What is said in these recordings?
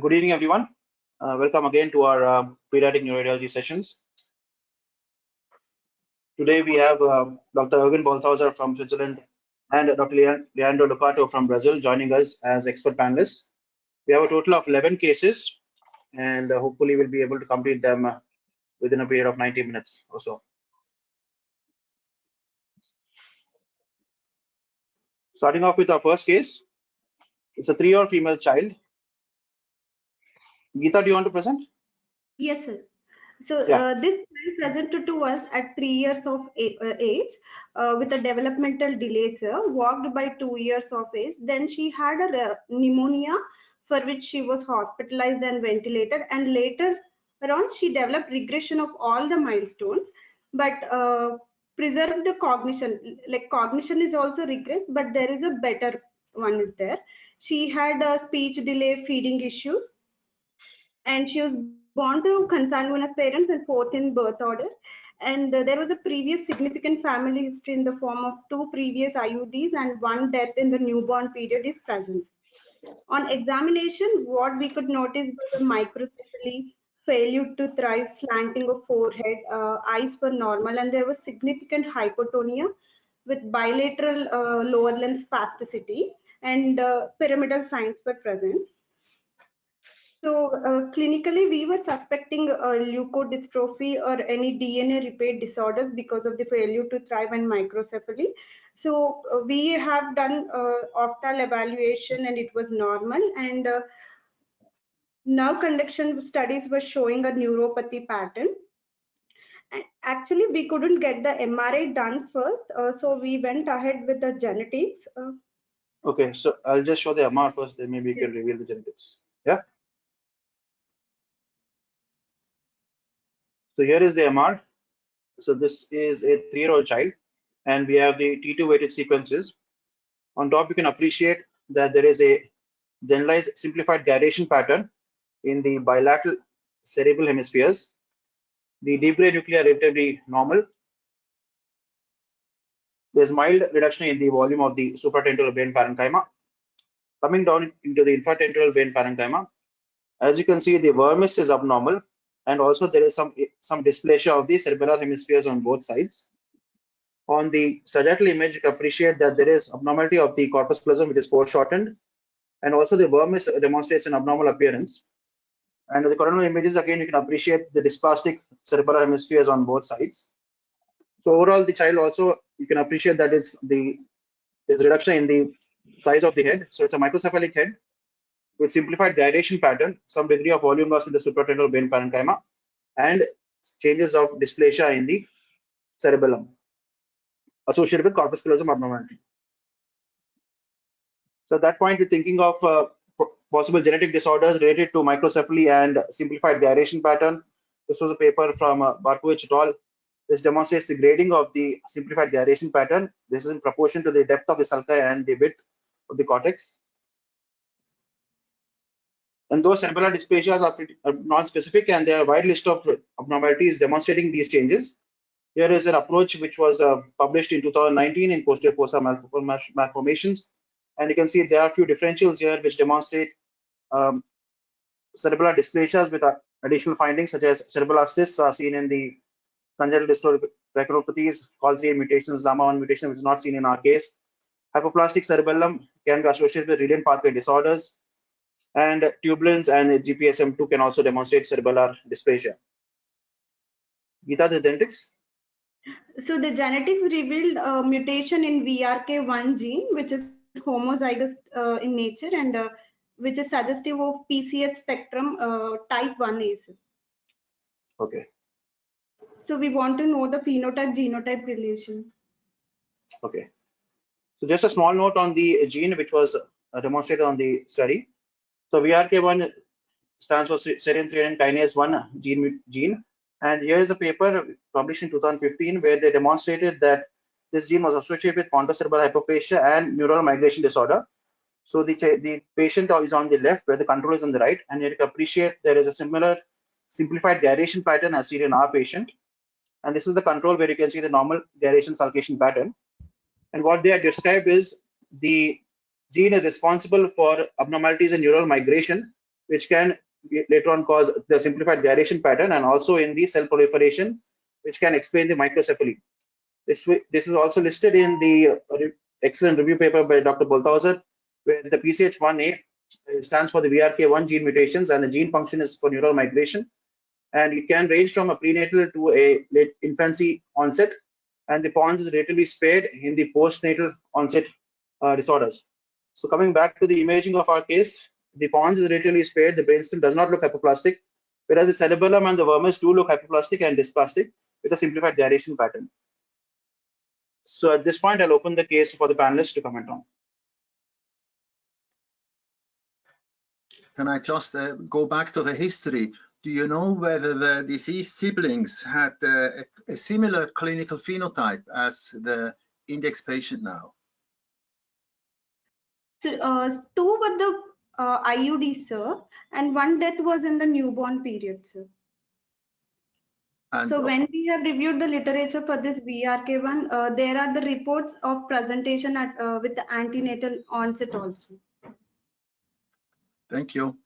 Good evening, everyone. Welcome again to our Pediatric Neurology sessions. Today we have Dr. Eugen Bolshauser from Switzerland and Dr. Leandro Ducato from Brazil joining us as expert panelists. We have a total of 11 cases, and hopefully we'll be able to complete them within a period of 90 minutes or so. Starting off with our first case, it's a 3-year-old female child. Geeta, do you want to present? Yes, sir. So this child presented to us at 3 years of age with a developmental delay, sir, walked by 2 years of age. Then she had a pneumonia for which she was hospitalized and ventilated, and later on she developed regression of all the milestones, but preserved the cognition. Like cognition is also regressed, but there is a better one is there. She had a speech delay, feeding issues, and she was born to consanguineous parents and fourth in birth order. And there was a previous significant family history in the form of 2 previous IUDs and 1 death in the newborn period is present. On examination, what we could notice was a microcephaly, failure to thrive, slanting of forehead, eyes were normal, and there was significant hypotonia with bilateral lower limb spasticity, and pyramidal signs were present. So clinically, we were suspecting leukodystrophy or any DNA repair disorders because of the failure to thrive and microcephaly. So we have done optal evaluation and it was normal. And nerve conduction studies were showing a neuropathy pattern. And actually, we couldn't get the MRI done first, so we went ahead with the genetics. Okay, so I'll just show the MR first, then maybe you can reveal the genetics. Yeah. So here is the MR. So this is a 3-year-old child, and we have the T2 weighted sequences. On top, you can appreciate that there is a generalized simplified gyration pattern in the bilateral cerebral hemispheres. The deep gray nuclei are relatively normal. There's mild reduction in the volume of the supratemporal brain parenchyma. Coming down into the infratemporal brain parenchyma, as you can see, the vermis is abnormal, and also there is some dysplasia of the cerebellar hemispheres on both sides. On the sagittal image, you can appreciate that there is abnormality of the corpus callosum, which is foreshortened, and also the vermis demonstrates an abnormal appearance. And the coronal images, again, you can appreciate the dysplastic cerebellar hemispheres on both sides. So overall, the child also, you can appreciate that there's reduction in the size of the head. So it's a microcephalic head with simplified gyration pattern, some degree of volume loss in the supratemporal brain parenchyma, and changes of dysplasia in the cerebellum associated with corpus callosum abnormality. So at that point, we're thinking of possible genetic disorders related to microcephaly and simplified gyration pattern. This was a paper from Barkovich et al. This demonstrates the grading of the simplified gyration pattern. This is in proportion to the depth of the sulci and the width of the cortex. And those cerebellar dysplasias are non-specific, and there are a wide list of abnormalities demonstrating these changes. Here is an approach which was published in 2019 in posterior fossa malformations. And you can see there are a few differentials here which demonstrate cerebellar dysplasias with additional findings, such as cerebellar cysts are seen in the congenital distal retinopathies, COL3 mutations, LAMA1 mutation, which is not seen in our case. Hypoplastic cerebellum can be associated with Reilly pathway disorders, and tubulins and GPSM2 can also demonstrate cerebellar dysplasia. Geeta, the genetics? So the genetics revealed a mutation in VRK1 gene, which is homozygous in nature, and which is suggestive of PCH spectrum type 1A. Okay. So we want to know the phenotype-genotype relation. Okay. So just a small note on the gene which was demonstrated on the study. So VRK1 stands for serine threonine kinase 1 gene. And here is a paper published in 2015 where they demonstrated that this gene was associated with pontocerebellar hypoplasia and neural migration disorder. So the patient is on the left where the control is on the right, and you can appreciate there is a similar simplified gyration pattern as seen in our patient. And this is the control where you can see the normal gyration sulcation pattern. And what they have described is the gene is responsible for abnormalities in neural migration which can later on cause the simplified gyration pattern, and also in the cell proliferation, which can explain the microcephaly. This is also listed in the excellent review paper by Dr. Bolthauser, where the PCH1A stands for the VRK1 gene mutations, and the gene function is for neural migration. And it can range from a prenatal to a late infancy onset, and the pons is relatively spared in the postnatal onset disorders. So coming back to the imaging of our case, the pons is relatively spared, the brainstem does not look hypoplastic, whereas the cerebellum and the vermis do look hypoplastic and dysplastic with a simplified gyration pattern. So at this point, I'll open the case for the panelists to comment on. Can I just go back to the history? Do you know whether the deceased siblings had a similar clinical phenotype as the index patient now? So, two were the IUD, sir, and one death was in the newborn period, sir. And so when we have reviewed the literature for this VRK1, there are the reports of presentation at, with the antenatal onset also. Thank you.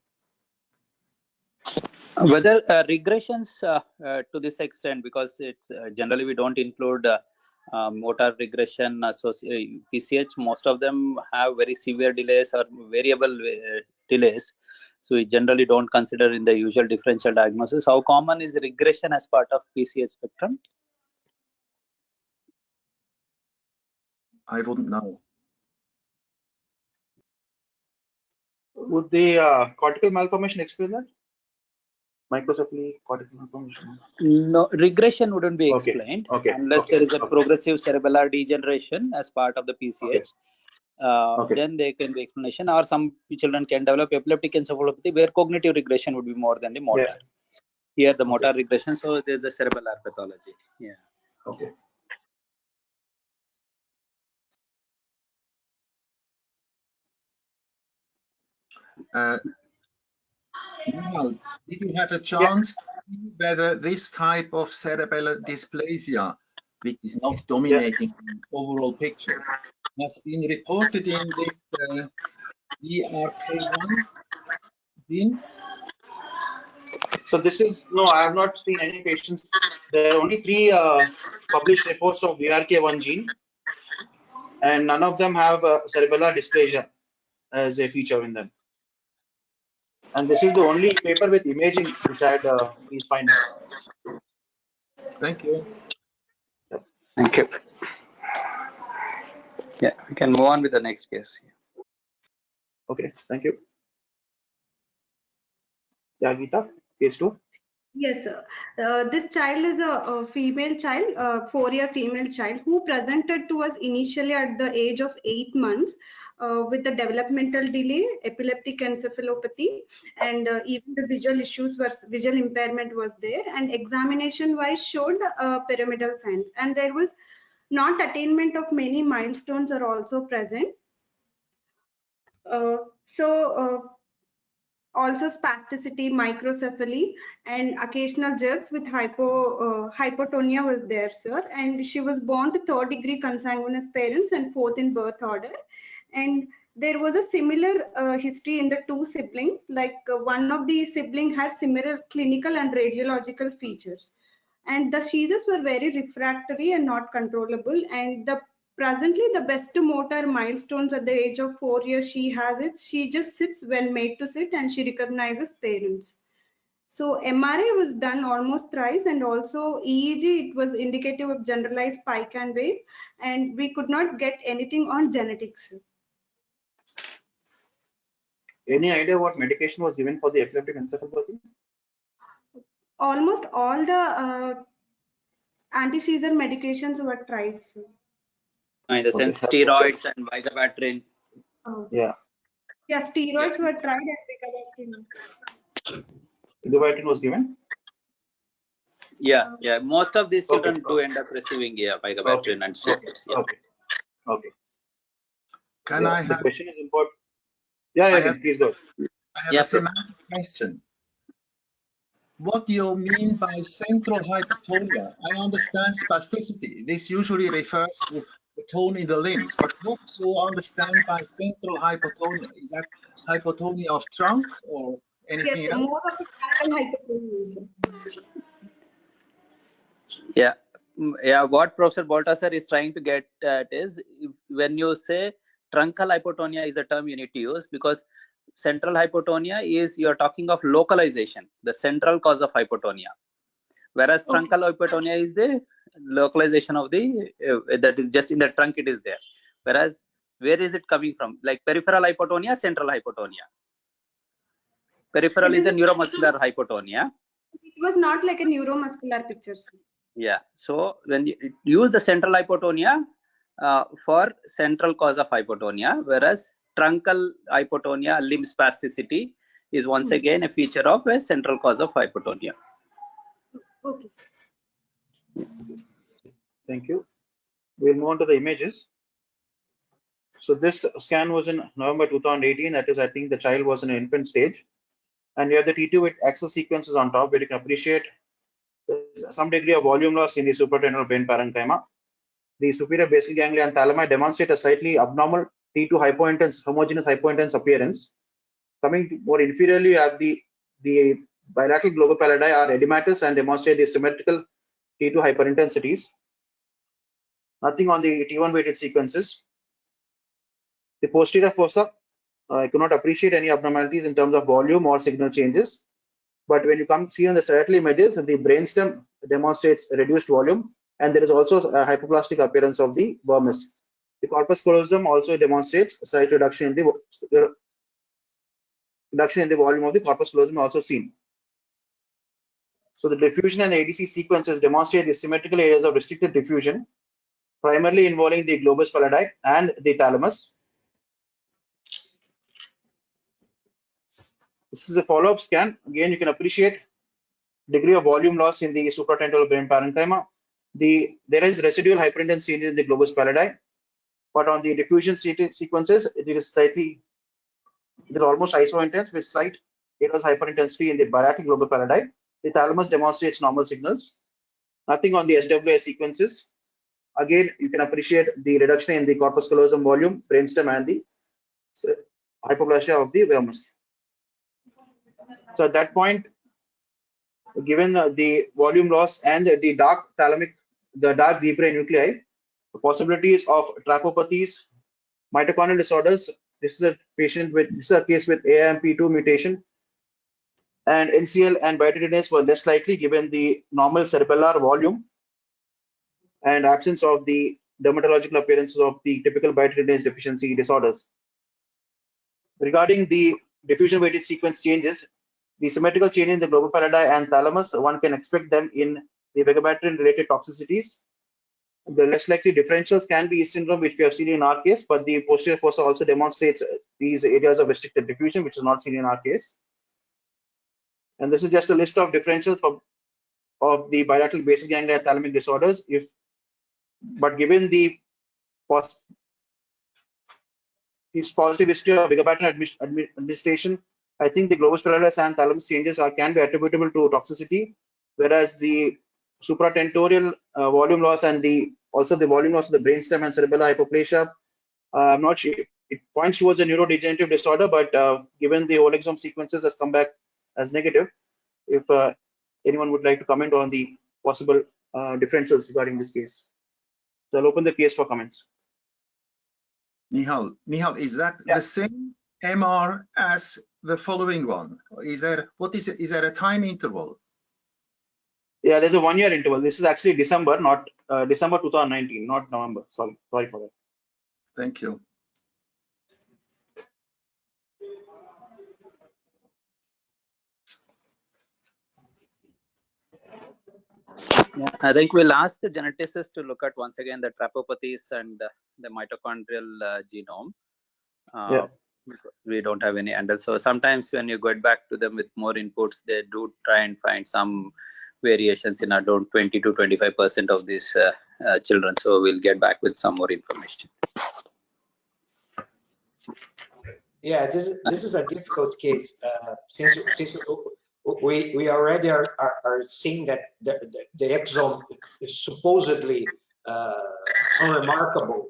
Whether regressions to this extent, because it's generally we don't include motor regression associated PCH. Most of them have very severe delays or variable delays. So we generally don't consider in the usual differential diagnosis. How common is regression as part of PCH spectrum? I wouldn't know. Would the cortical malformation explain that? Microcephaly, cortical malformation? No, regression wouldn't be explained unless there is a progressive cerebellar degeneration as part of the PCH. Then there can be explanation, or some children can develop epileptic encephalopathy where cognitive regression would be more than the motor. Yeah. Here the motor regression, so there's a cerebellar pathology. Yeah. Okay. Nihaal, did you have a chance to see whether this type of cerebellar dysplasia, which is not dominating the overall picture, has been reported in this VRK1 gene? So this is, no, I have not seen any patients. There are only 3 published reports of VRK1 gene, and none of them have cerebellar dysplasia as a feature in them. And this is the only paper with imaging which had these findings. Thank you. Thank you. Yeah, we can move on with the next case. Okay, thank you. Jagita, case 2. Yes, sir. This child is a female child, 4-year female child, who presented to us initially at the age of 8 months with a developmental delay, epileptic encephalopathy, and even the visual impairment was there, and examination wise showed pyramidal signs, and there was not attainment of many milestones are also present. Also spasticity, microcephaly, and occasional jerks with hypotonia was there, sir. And she was born to 3rd-degree consanguineous parents and 4th in birth order. And there was a similar history in the 2 siblings, like one of the siblings had similar clinical and radiological features. And the seizures were very refractory and not controllable. And presently, the best motor milestones at the age of 4 years, she has it. She just sits when made to sit, and she recognizes parents. So MRI was done almost thrice, and also EEG, it was indicative of generalized spike and wave, and we could not get anything on genetics. Any idea what medication was given for the epileptic encephalopathy? Almost all the anti-seizure medications were tried, sir. In the sense, steroids and vigabatrin. Yeah. Yeah, steroids were tried and vigabatrin. Vigabatrin was given? Yeah, yeah. Most of these children do end up receiving vigabatrin and steroids. Yeah. Okay. Can I have? The question is important. Yeah, please go. I have a semantic question. What do you mean by central hypotonia? I understand spasticity. This usually refers to the tone in the limbs, but what do you understand by central hypotonia? Is that hypotonia of trunk or Anything Yes, else? more of a truncal hypotonia. Yeah, yeah. What Professor Baltasar is trying to get at is, when you say truncal hypotonia is the term you need to use, because central hypotonia is, you're talking of localization, the central cause of hypotonia, whereas Okay. truncal hypotonia is the localization of the that is just in the trunk, it is there. Whereas where is it coming from? Like peripheral hypotonia, central hypotonia. Peripheral It is is. a neuromuscular hypotonia. It was not like a neuromuscular picture, sir. Yeah. So when you use the central hypotonia for central cause of hypotonia, whereas truncal hypotonia, limb spasticity, is once again a feature of a central cause of hypotonia. Okay. Thank you. We'll move on to the images. So this scan was in November 2018. That is, I think the child was in an infant stage. And you have the T2 with axal sequences on top, where you can appreciate there's some degree of volume loss in the supratendental brain parenchyma. The superior basal ganglia and thalami demonstrate a slightly abnormal T2 hypointense, homogeneous hypointense appearance. Coming more inferiorly, you have the bilateral global pallidi are edematous and demonstrate the symmetrical T2 hyperintensities. Nothing on the T1 weighted sequences. The posterior fossa, I could not appreciate any abnormalities in terms of volume or signal changes. But when you come see on the striatal images, the brainstem demonstrates reduced volume, and there is also a hypoplastic appearance of the vermis. The corpus callosum also demonstrates a slight reduction in the volume of the corpus callosum also seen. So the diffusion and ADC sequences demonstrate the symmetrical areas of restricted diffusion, primarily involving the globus pallidi and the thalamus. This is a follow-up scan. Again, you can appreciate degree of volume loss in the supratendental brain parenchyma. There is residual hyperintense seen in the globus pallidi, but on the diffusion sequences, it is almost isointense with slight areas hyperintensity in the bilateral global pallidi. The thalamus demonstrates normal signals. Nothing on the SWI sequences. Again, you can appreciate the reduction in the corpus callosum volume, brainstem, and the hypoplasia of the vermis. So at that point, given the volume loss and the dark deep brain nuclei, the possibilities of trapopathies, mitochondrial disorders. This is a case with AMP2 mutation, and NCL and biotinidase were less likely given the normal cerebellar volume and absence of the dermatological appearances of the typical biotinidase deficiency disorders. Regarding the diffusion weighted sequence changes, the symmetrical change in the global pallidi and thalamus, one can expect them in the vigabatrin related toxicities. The less likely differentials can be East syndrome, which we have seen in our case, but the posterior fossa also demonstrates these areas of restricted diffusion, which is not seen in our case. And this is just a list of differentials of the bilateral basal ganglia thalamic disorders. But given the positive history of vigabatrin administration, I think the globus pallidus and thalamus changes can be attributable to toxicity, whereas the supratentorial volume loss and also the volume loss of the brainstem and cerebellar hypoplasia, I'm not sure. It points towards a neurodegenerative disorder, but given the whole exome sequences has come back as negative, if anyone would like to comment on the possible differentials regarding this case. So I'll open the case for comments. Nihaal, is that the same MR as the following one? Is there a time interval? Yeah, there's a 1 year interval. This is actually December, not December 2019, not November. Sorry for that. Thank you. Yeah, I think we'll ask the geneticists to look at once again the trapopathies and the mitochondrial genome. We don't have any handle. So sometimes when you get back to them with more inputs, they do try and find some variations in around 20 to 25% of these children. So we'll get back with some more information. Yeah, this is a difficult case since we already are seeing that the exome is supposedly unremarkable,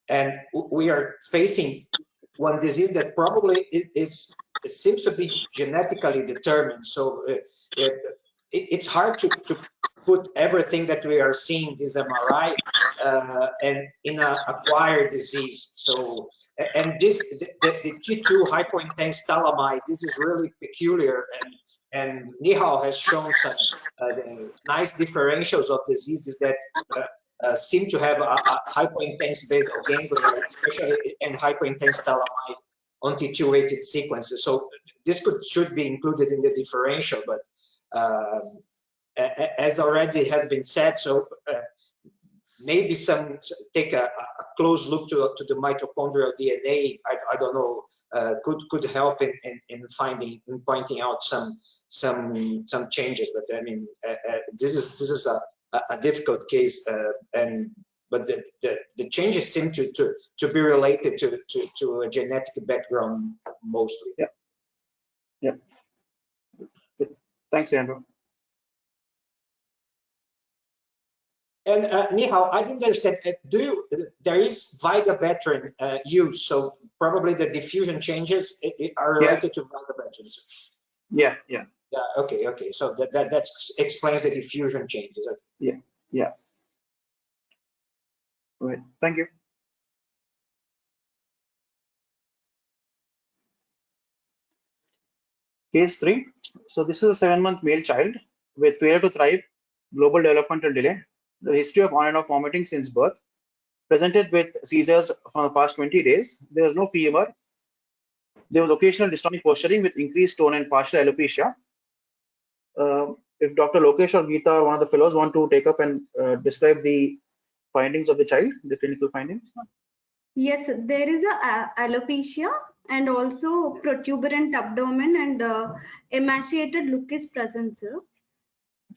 and we are facing one disease that probably it seems to be genetically determined. So it's hard to put everything that we are seeing this MRI and in an acquired disease. So and this the T2 hypointense thalamus, this is really peculiar, and Nihaal has shown some nice differentials of diseases that seem to have a hypointense basal ganglia, especially in hypointense thalamus on T2-weighted sequences. So this should be included in the differential, but as already has been said, so maybe take a close look to the mitochondrial DNA. I don't know, could help in pointing out some changes. But I mean, this is a difficult case, but the changes seem to be related to a genetic background mostly. Yeah. Yeah. Thanks, Andrew. And Nihaal, I didn't understand. There is vigabatrin used, so probably the diffusion changes are related to vigabatrin. Yeah. Okay. So that explains the diffusion changes. Okay. Yeah. Right. Thank you. Case 3. So this is a 7-month male child with failure to thrive, global developmental delay, the history of on and off vomiting since birth, presented with seizures for the past 20 days. There was no fever. There was occasional dystonic posturing with increased tone and partial alopecia. If Dr. Lokesh or Geeta or one of the fellows want to take up and describe the findings of the child, the clinical findings. Yes, there is a alopecia and also protuberant abdomen and emaciated look is present, sir.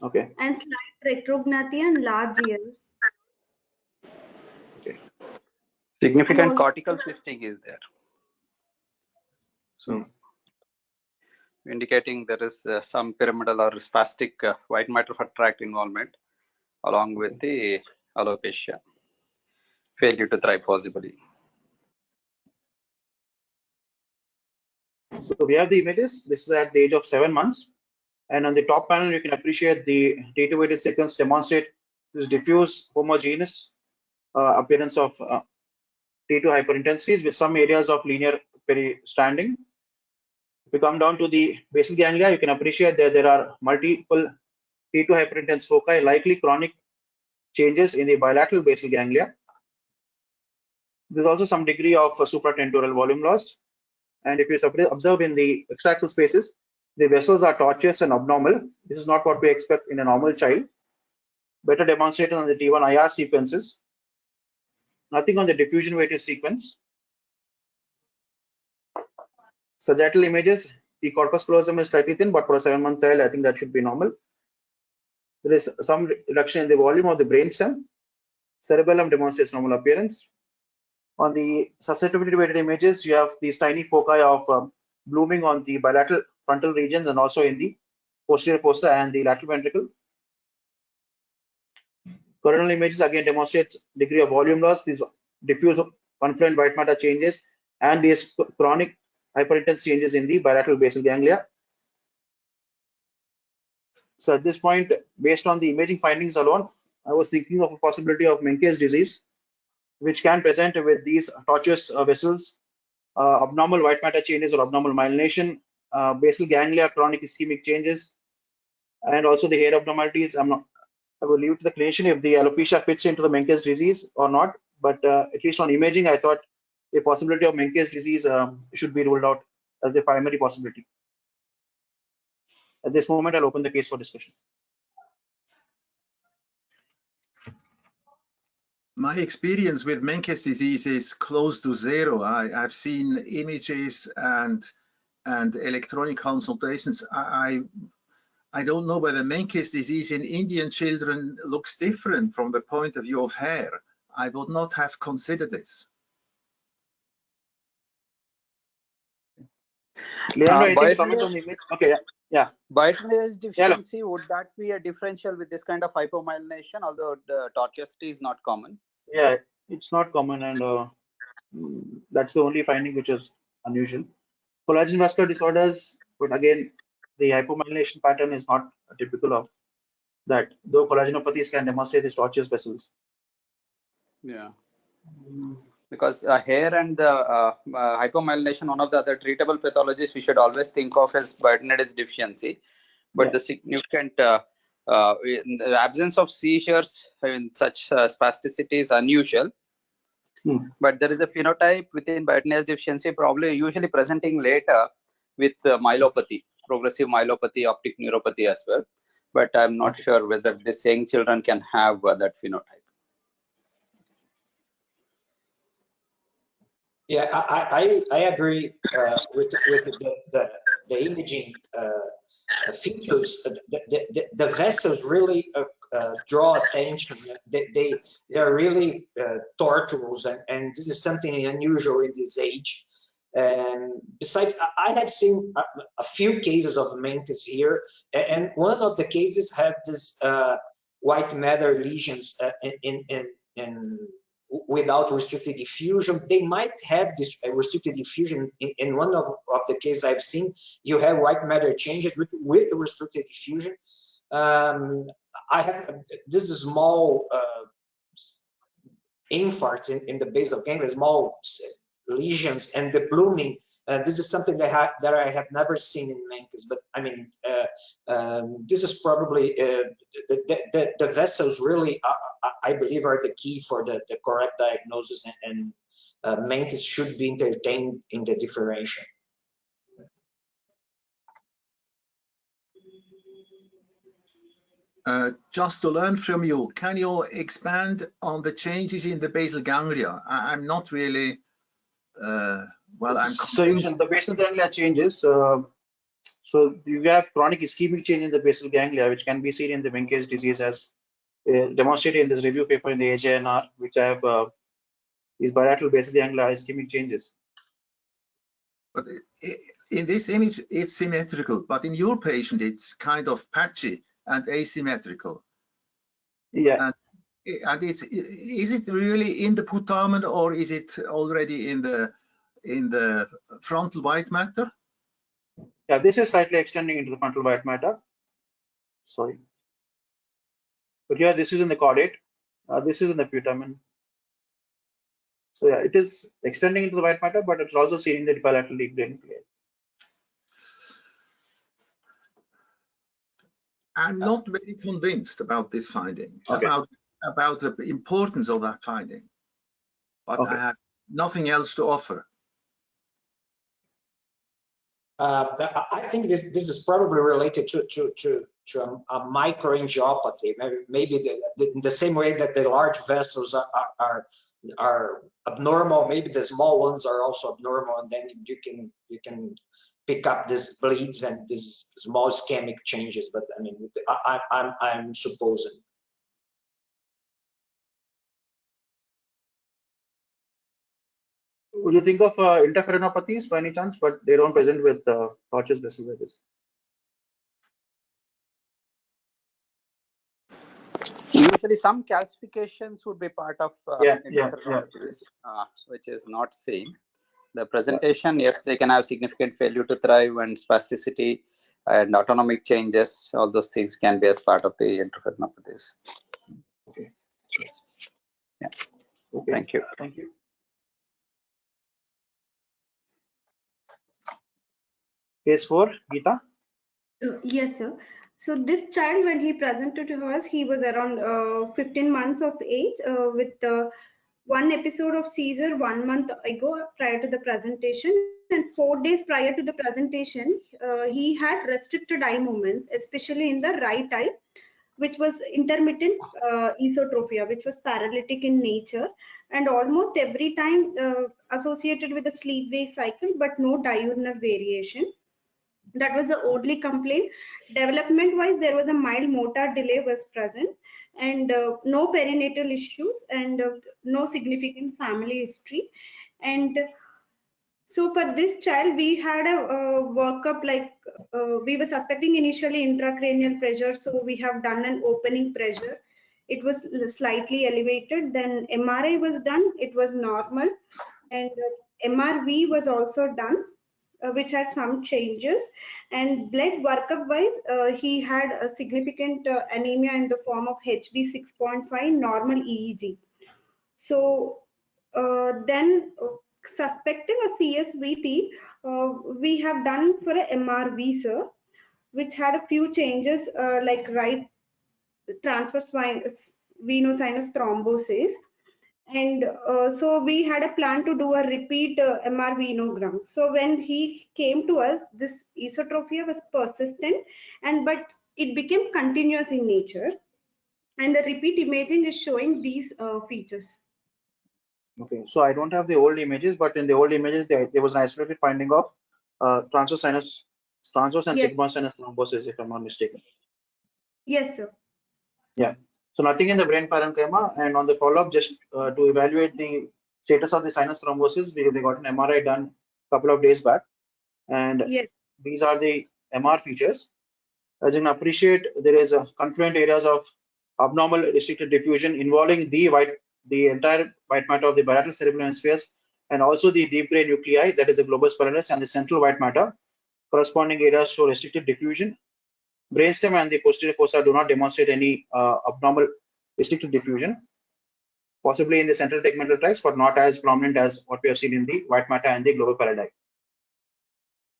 Okay. And slight retrognathia and large ears. Okay. Significant cortical twisting is there. So indicating there is some pyramidal or spastic white matter tract involvement along with the alopecia. Failure to thrive possibly. So we have the images. This is at the age of 7 months. And on the top panel, you can appreciate the T2-weighted sequence demonstrate this diffuse homogeneous appearance of T2 hyperintensities with some areas of linear peristanding. If you come down to the basal ganglia, you can appreciate that there are multiple T2 hyperintense foci, likely chronic changes in the bilateral basal ganglia. There's also some degree of supratentorial volume loss. And if you observe in the extraxal spaces, the vessels are tortuous and abnormal. This is not what we expect in a normal child. Better demonstrated on the T1 IR sequences. Nothing on the diffusion weighted sequence. Sagittal images, the corpus callosum is slightly thin, but for a 7-month child, I think that should be normal. There is some reduction in the volume of the brainstem. Cerebellum demonstrates normal appearance. On the susceptibility weighted images, you have these tiny foci of blooming on the bilateral frontal regions and also in the posterior fossa and the lateral ventricle. Coronal images again demonstrates degree of volume loss, these diffuse confluent white matter changes, and these chronic hyperintense changes in the bilateral basal ganglia. So at this point, based on the imaging findings alone, I was thinking of a possibility of Menkes disease, which can present with these tortuous vessels, abnormal white matter changes or abnormal myelination, basal ganglia chronic ischemic changes, and also the hair abnormalities. I will leave it to the clinician if the alopecia fits into the Menkes disease or not, but at least on imaging, I thought the possibility of Menkes disease should be ruled out as the primary possibility. At this moment, I'll open the case for discussion. My experience with Menkes disease is close to zero. I've seen images and electronic consultations. I don't know whether Menkes disease in Indian children looks different from the point of view of hair. I would not have considered this. Leandro, anything comment on the image? Okay, yeah. Biotinidase deficiency, would that be a differential with this kind of hypomyelination, although the tortuosity is not common? Yeah, it's not common, and That's the only finding which is unusual. Collagen vascular disorders, but again, the hypomyelination pattern is not typical of that, though collagenopathies can demonstrate these tortuous vessels. Yeah. Because hair and the hypomyelination, one of the other treatable pathologies we should always think of as Bernard's deficiency. But the significant in the absence of seizures in such spasticity is unusual. But there is a phenotype within Bernard's deficiency, probably usually presenting later with myelopathy, progressive myelopathy, optic neuropathy as well. But I'm not sure whether these young children can have that phenotype. Yeah, I agree with the imaging features. The vessels really draw attention. They are really tortuous, and this is something unusual in this age. And besides, I have seen a few cases of menkes here, and one of the cases have this white matter lesions in without restricted diffusion. They might have this restricted diffusion. In one of the cases I've seen, you have white matter changes with the restricted diffusion. I have this small infarcts in the basal ganglia, small lesions, and the blooming. This is something that I have never seen in menkes, but I mean, this is probably the vessels really, I believe, are the key for the correct diagnosis, and menkes should be entertained in the differential. Just to learn from you, can you expand on the changes in the basal ganglia? I'm not really, well, I'm convinced. So the basal ganglia changes. So you have chronic ischemic change in the basal ganglia, which can be seen in the Menkes disease as demonstrated in this review paper in the AJNR, which have these bilateral basal ganglia ischemic changes. But in this image, it's symmetrical, but in your patient, it's kind of patchy and asymmetrical. Yeah. And is it really in the putamen, or is it already in the frontal white matter? Yeah, this is slightly extending into the frontal white matter. Sorry. But yeah, this is in the caudate. This is in the putamen. So yeah, it is extending into the white matter, but it's also seen in the bilateral deep draining clear. I'm not very convinced about this finding, about the importance of that finding, but I have nothing else to offer. I think this is probably related to a microangiopathy. Maybe the same way that the large vessels are abnormal, maybe the small ones are also abnormal, and then you can pick up these bleeds and these small ischemic changes. But I mean, I'm supposing. Would you think of interferonopathies by any chance? But they don't present with tortuous vessel wedges. Usually, some calcifications would be part of interferonopathies, which is not seen. The presentation, yes, they can have significant failure to thrive and spasticity and autonomic changes. All those things can be as part of the interferonopathies. Okay. Yeah. Okay. Thank you. Thank you. Case 4, Geeta. Yes, sir. So this child, when he presented to us, he was around 15 months of age with one episode of seizure 1 month ago prior to the presentation, and 4 days prior to the presentation, he had restricted eye movements, especially in the right eye, which was intermittent esotropia, which was paralytic in nature, and almost every time associated with a sleep-wake cycle, but no diurnal variation. That was the only complaint. Development wise, there was a mild motor delay was present, and no perinatal issues, and no significant family history. And so for this child, we had a workup, like we were suspecting initially intracranial pressure, so we have done an opening pressure. It was slightly elevated. Then MRI was done, it was normal. and MRV was also done, which had some changes. And blood workup wise, he had a significant anemia in the form of HB 6.5, normal EEG. So then suspecting a CSVT, we have done for a MRV, sir, which had a few changes like right transverse venous thrombosis. And so we had a plan to do a repeat MR venogram. So when he came to us, this esotropia was persistent, and but it became continuous in nature. And the repeat imaging is showing these features. Okay, so I don't have the old images, but in the old images, there was an isolated finding of transverse and Yes. sigmoid sinus thrombosis, if I'm not mistaken. Yes, sir. Yeah. So nothing in the brain parenchyma, and on the follow-up, just to evaluate the status of the sinus thrombosis, they got an MRI done a couple of days back, and Yes. these are the MR features. As you can appreciate, there is a confluent areas of abnormal restricted diffusion involving the entire white matter of the bilateral cerebral hemispheres, and also the deep gray nuclei, that is the globus pallidus, and the central white matter. Corresponding areas show restricted diffusion. Brainstem and the posterior fossa do not demonstrate any abnormal restricted diffusion, possibly in the central tegmental tracts, but not as prominent as what we have seen in the white matter and the global pallidi.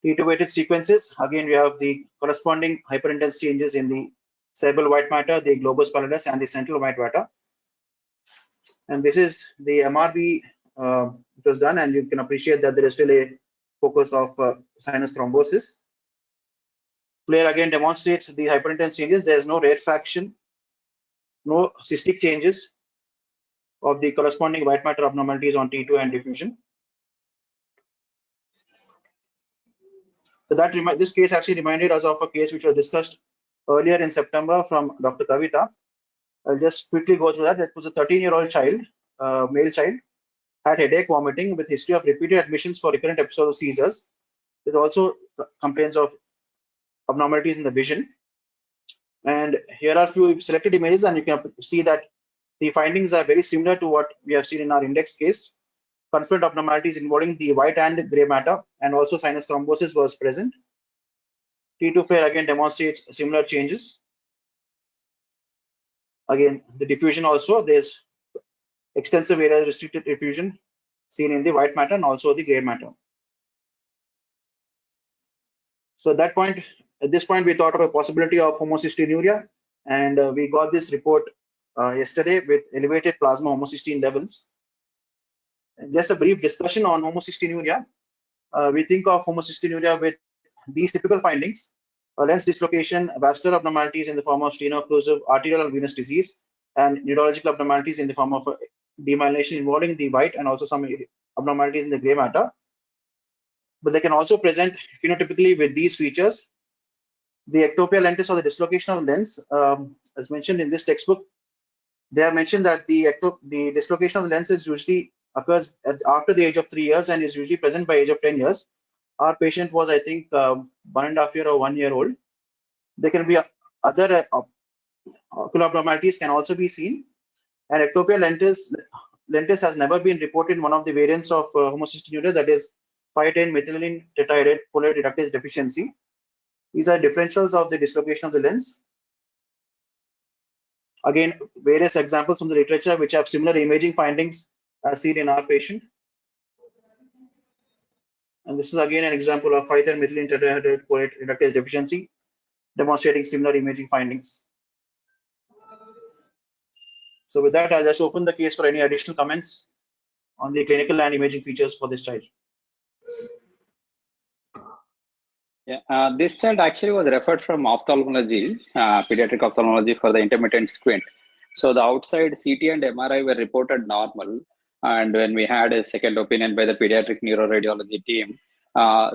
T2-weighted sequences, again, we have the corresponding hyperintense changes in the cerebral white matter, the globus pallidus, and the central white matter. And this is the MRV it was done, and you can appreciate that there is still a focus of sinus thrombosis. FLAIR again demonstrates the hyperintense changes. There is no rarefaction, no cystic changes of the corresponding white matter abnormalities on T2 and diffusion. So that this case actually reminded us of a case which was discussed earlier in September from Dr. Kavita. I'll just quickly go through that. It was a 13-year-old child, male child, had headache, vomiting with history of repeated admissions for recurrent episodes of seizures. There's also complaints of abnormalities in the vision. And here are a few selected images, and you can see that the findings are very similar to what we have seen in our index case. Confluent abnormalities involving the white and gray matter, and also sinus thrombosis was present. T2 FLAIR again demonstrates similar changes. Again, the diffusion also, there's extensive area restricted diffusion seen in the white matter and also the gray matter. So at this point, we thought of a possibility of homocystinuria, and we got this report yesterday with elevated plasma homocysteine levels. And just a brief discussion on homocystinuria. We think of homocystinuria with these typical findings: lens dislocation, vascular abnormalities in the form of steno-occlusive arterial and venous disease, and neurological abnormalities in the form of demyelination involving the white and also some abnormalities in the gray matter. But they can also present phenotypically with these features. The ectopia lentis, or the dislocation of the lens, as mentioned in this textbook, they have mentioned that the dislocation of the lens is usually occurs after the age of 3 years and is usually present by age of 10 years. Our patient was, I think, 1.5 year or 1 year old. There can be other ocular abnormalities can also be seen, and ectopia lentis has never been reported in one of the variants of homocystinuria, that is 5-10 methylene tetrahydride folate reductase deficiency. These are differentials of the dislocation of the lens. Again, various examples from the literature which have similar imaging findings as seen in our patient. And this is again an example of 5-10 methylene tetrahydride folate reductase deficiency, demonstrating similar imaging findings. So with that, I'll just open the case for any additional comments on the clinical and imaging features for this child. Yeah, this child actually was referred from ophthalmology, pediatric ophthalmology, for the intermittent squint. So the outside CT and MRI were reported normal. And when we had a second opinion by the pediatric neuroradiology team,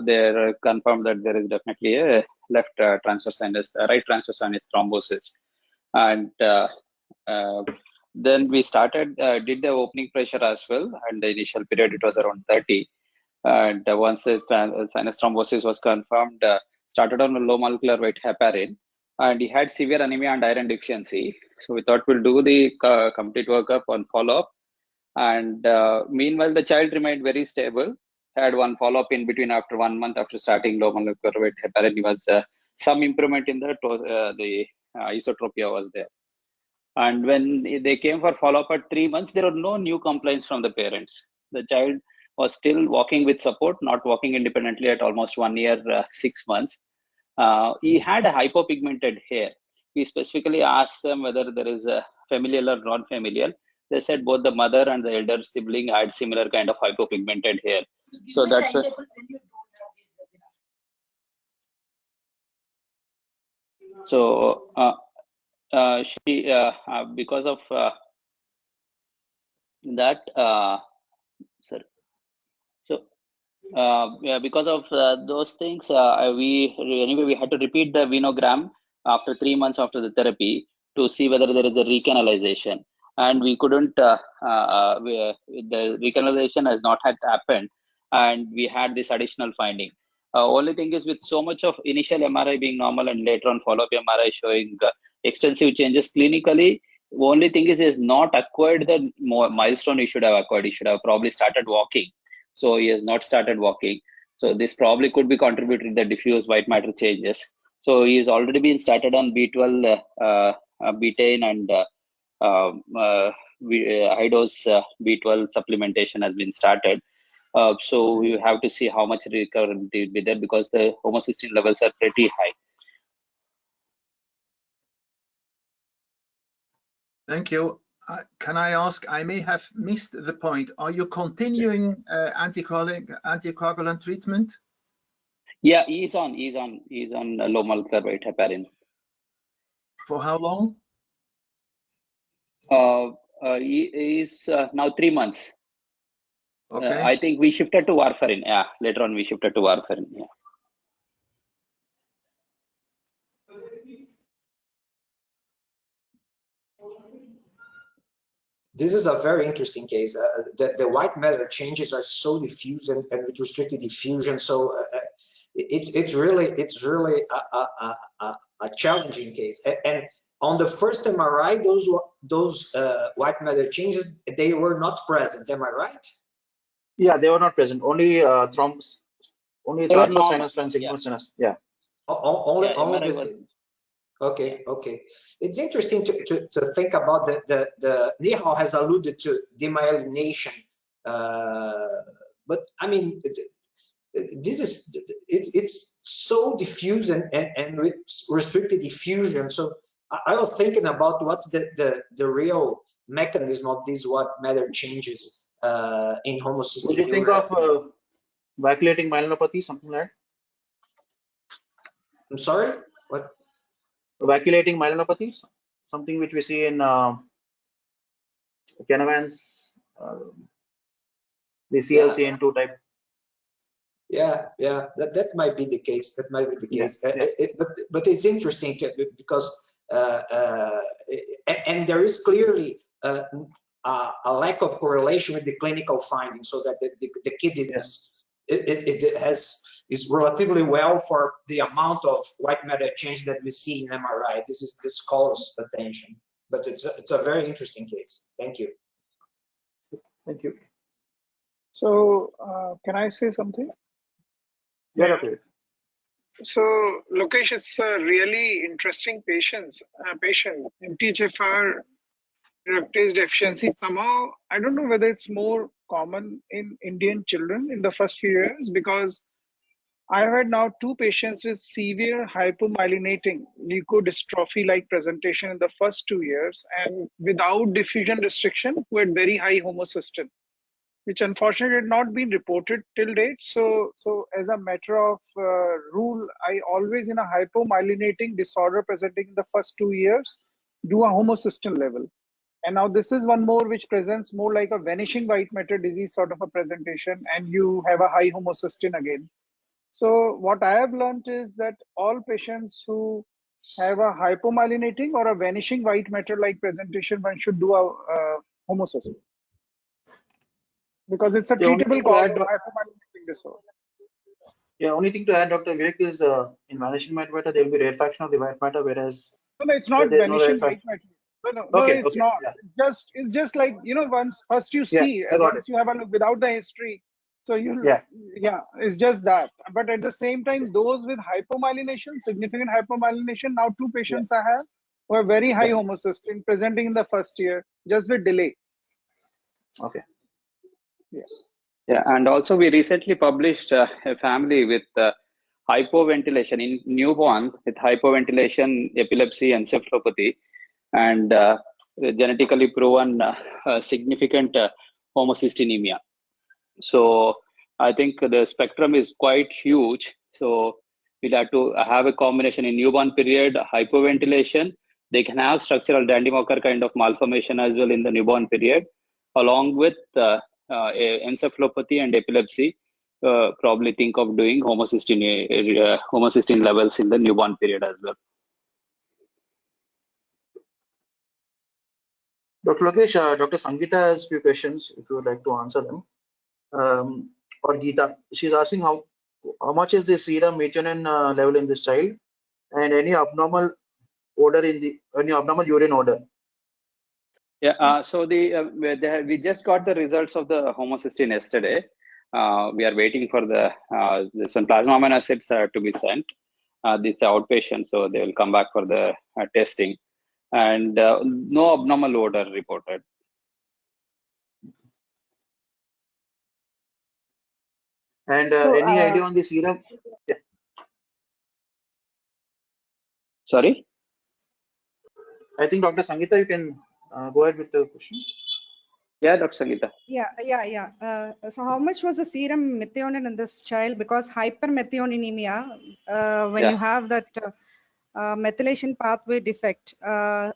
they confirmed that there is definitely a left transverse sinus, right transverse sinus thrombosis. And then we started, did the opening pressure as well. And the initial period, it was around 30. And once the sinus thrombosis was confirmed, started on a low molecular weight heparin, and he had severe anemia and iron deficiency. So we thought we'll do the complete workup on follow-up, And meanwhile, the child remained very stable. Had one follow-up in between after 1 month after starting low molecular weight heparin. Was some improvement in the isotropia was there. And when they came for follow-up at 3 months, there were no new complaints from the parents. The child was still walking with support, not walking independently at almost 1 year, 6 months. He had a hypopigmented hair. We specifically asked them whether there is a familial or non-familial. They said both the mother and the elder sibling had similar kind of hypopigmented hair. So that's what. So because of that, sorry. So because of those things, we had to repeat the venogram after 3 months after the therapy to see whether there is a recanalization, and we couldn't. The recanalization has not had happened, and we had this additional finding. Only thing is, with so much of initial MRI being normal and later on follow-up MRI showing extensive changes clinically, only thing is, he has not acquired the milestone he should have acquired. He should have probably started walking. So he has not started walking. So this probably could be contributed to the diffuse white matter changes. So he has already been started on B12, betaine, and high dose B12 supplementation has been started. So we have to see how much recovery will be there, because the homocysteine levels are pretty high. Thank you. Can I ask, I may have missed the point. Are you continuing anticoagulant treatment? Yeah, he's on low molecular weight heparin. For how long? He is now 3 months. Okay. I think we shifted to warfarin. Yeah, later on we shifted to warfarin. Yeah. This is a very interesting case. The white matter changes are so diffuse and with restricted diffusion. So it's really a challenging case. And on the first MRI, those white matter changes, they were not present. Am I right? Yeah, they were not present. Only thrombosinus and sigmoidus. Yeah. Only this. Okay. It's interesting to think about the Nihaal has alluded to demyelination, but I mean, it's so diffuse and with restricted diffusion. So I was thinking about what's the real mechanism of these white matter changes in homocysteine. Would you think of vacuolating myelopathy, something like that? I'm sorry, what? Vacuolating myelopathy, something which we see in Canavans, the CLCN2 type. Yeah, that might be the case. That might be the case. But it's interesting because and there is clearly a lack of correlation with the clinical findings, so that the kid is relatively well for the amount of white matter change that we see in MRI. This calls attention, but it's a very interesting case. Thank you. Thank you. So can I say something? Yeah, okay. So Lokesh, it's a really interesting patient, MTHFR reductase deficiency. Somehow, I don't know whether it's more common in Indian children in the first few years, because I've had now 2 patients with severe hypomyelinating leukodystrophy-like presentation in the first 2 years, and without diffusion restriction, who had very high homocysteine, which unfortunately had not been reported till date. So as a matter of rule, I always, in a hypomyelinating disorder presenting in the first 2 years, do a homocysteine level. And now this is one more which presents more like a vanishing white matter disease sort of a presentation, and you have a high homocysteine again. So what I have learned is that all patients who have a hypomyelinating or a vanishing white matter like presentation, one should do a homocysteine, because it's a treatable cause of hypomyelinating disorder. Yeah, only thing to add, Dr. Vivek, is in vanishing white matter, there will be rarefaction of the white matter, whereas no, it's not vanishing white matter. No, Okay, it's okay, not. yeah, It's just like, first you yeah, see, I got it. once you have a look without the history. So Yeah, yeah, it's just that. But at the same time, those with hypomyelination, significant hypomyelination, now two yeah, patients I have who are very high yeah. homocysteine presenting in the first year, just with delay. Okay. Yeah. Yeah, and also we recently published a family with hypoventilation in newborn with hypoventilation, epilepsy, encephalopathy, and genetically proven significant homocystinemia. So I think the spectrum is quite huge. So we'll have to have a combination in newborn period, hypoventilation. They can have structural Dandy-Walker kind of malformation as well in the newborn period, along with encephalopathy and epilepsy. Probably think of doing homocysteine levels in the newborn period as well. Dr. Lokesh, Dr. Sangeeta has a few questions if you would like to answer them. Or Geeta, she's asking how much is the serum methionine level in this child, and any abnormal urine odor. Yeah, so we just got the results of the homocysteine yesterday. We are waiting for this one plasma amino acids to be sent. It's outpatient, so they will come back for the testing, and no abnormal odor reported. And any idea on the serum? Yeah. Sorry? I think Dr. Sangeeta, you can go ahead with the question. Yeah, Dr. Sangeeta. Yeah. So how much was the serum methionine in this child? Because hypermethionemia, when you have that methylation pathway defect,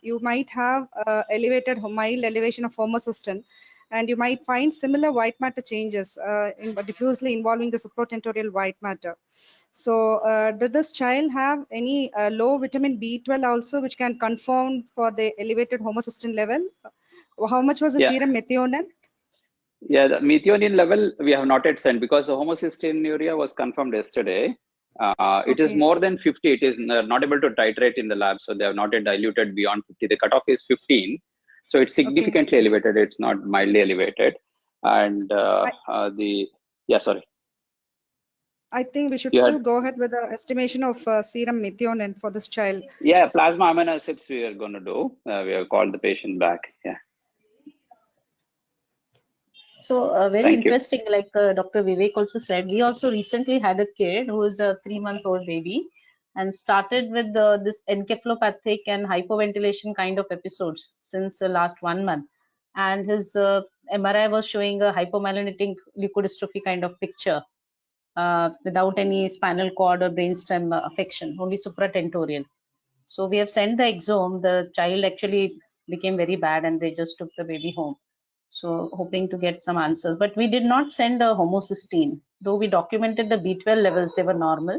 you might have mild elevation of homocysteine, and you might find similar white matter changes diffusely involving the supratentorial white matter. So did this child have any low vitamin B12 also, which can confound for the elevated homocysteine level? How much was the serum methionine? Yeah, the methionine level we have not yet sent because the homocystinuria was confirmed yesterday. It is more than 50. It is not able to titrate in the lab, so they have not yet diluted beyond 50. The cutoff is 15, so it's significantly elevated. It's not mildly elevated. And sorry. I think we should still go ahead with the estimation of serum methionine for this child. Yeah, plasma amino acids we are going to do. We have called the patient back. Yeah. So very interesting, like Dr. Vivek also said, we also recently had a kid who is a 3-month-old baby and started with this encephalopathic and hypoventilation kind of episodes since the last 1 month. And his MRI was showing a hypomyelinating leukodystrophy kind of picture without any spinal cord or brainstem affection, only supratentorial. So we have sent the exome. The child actually became very bad and they just took the baby home. So hoping to get some answers, but we did not send a homocysteine, though we documented the B12 levels, they were normal.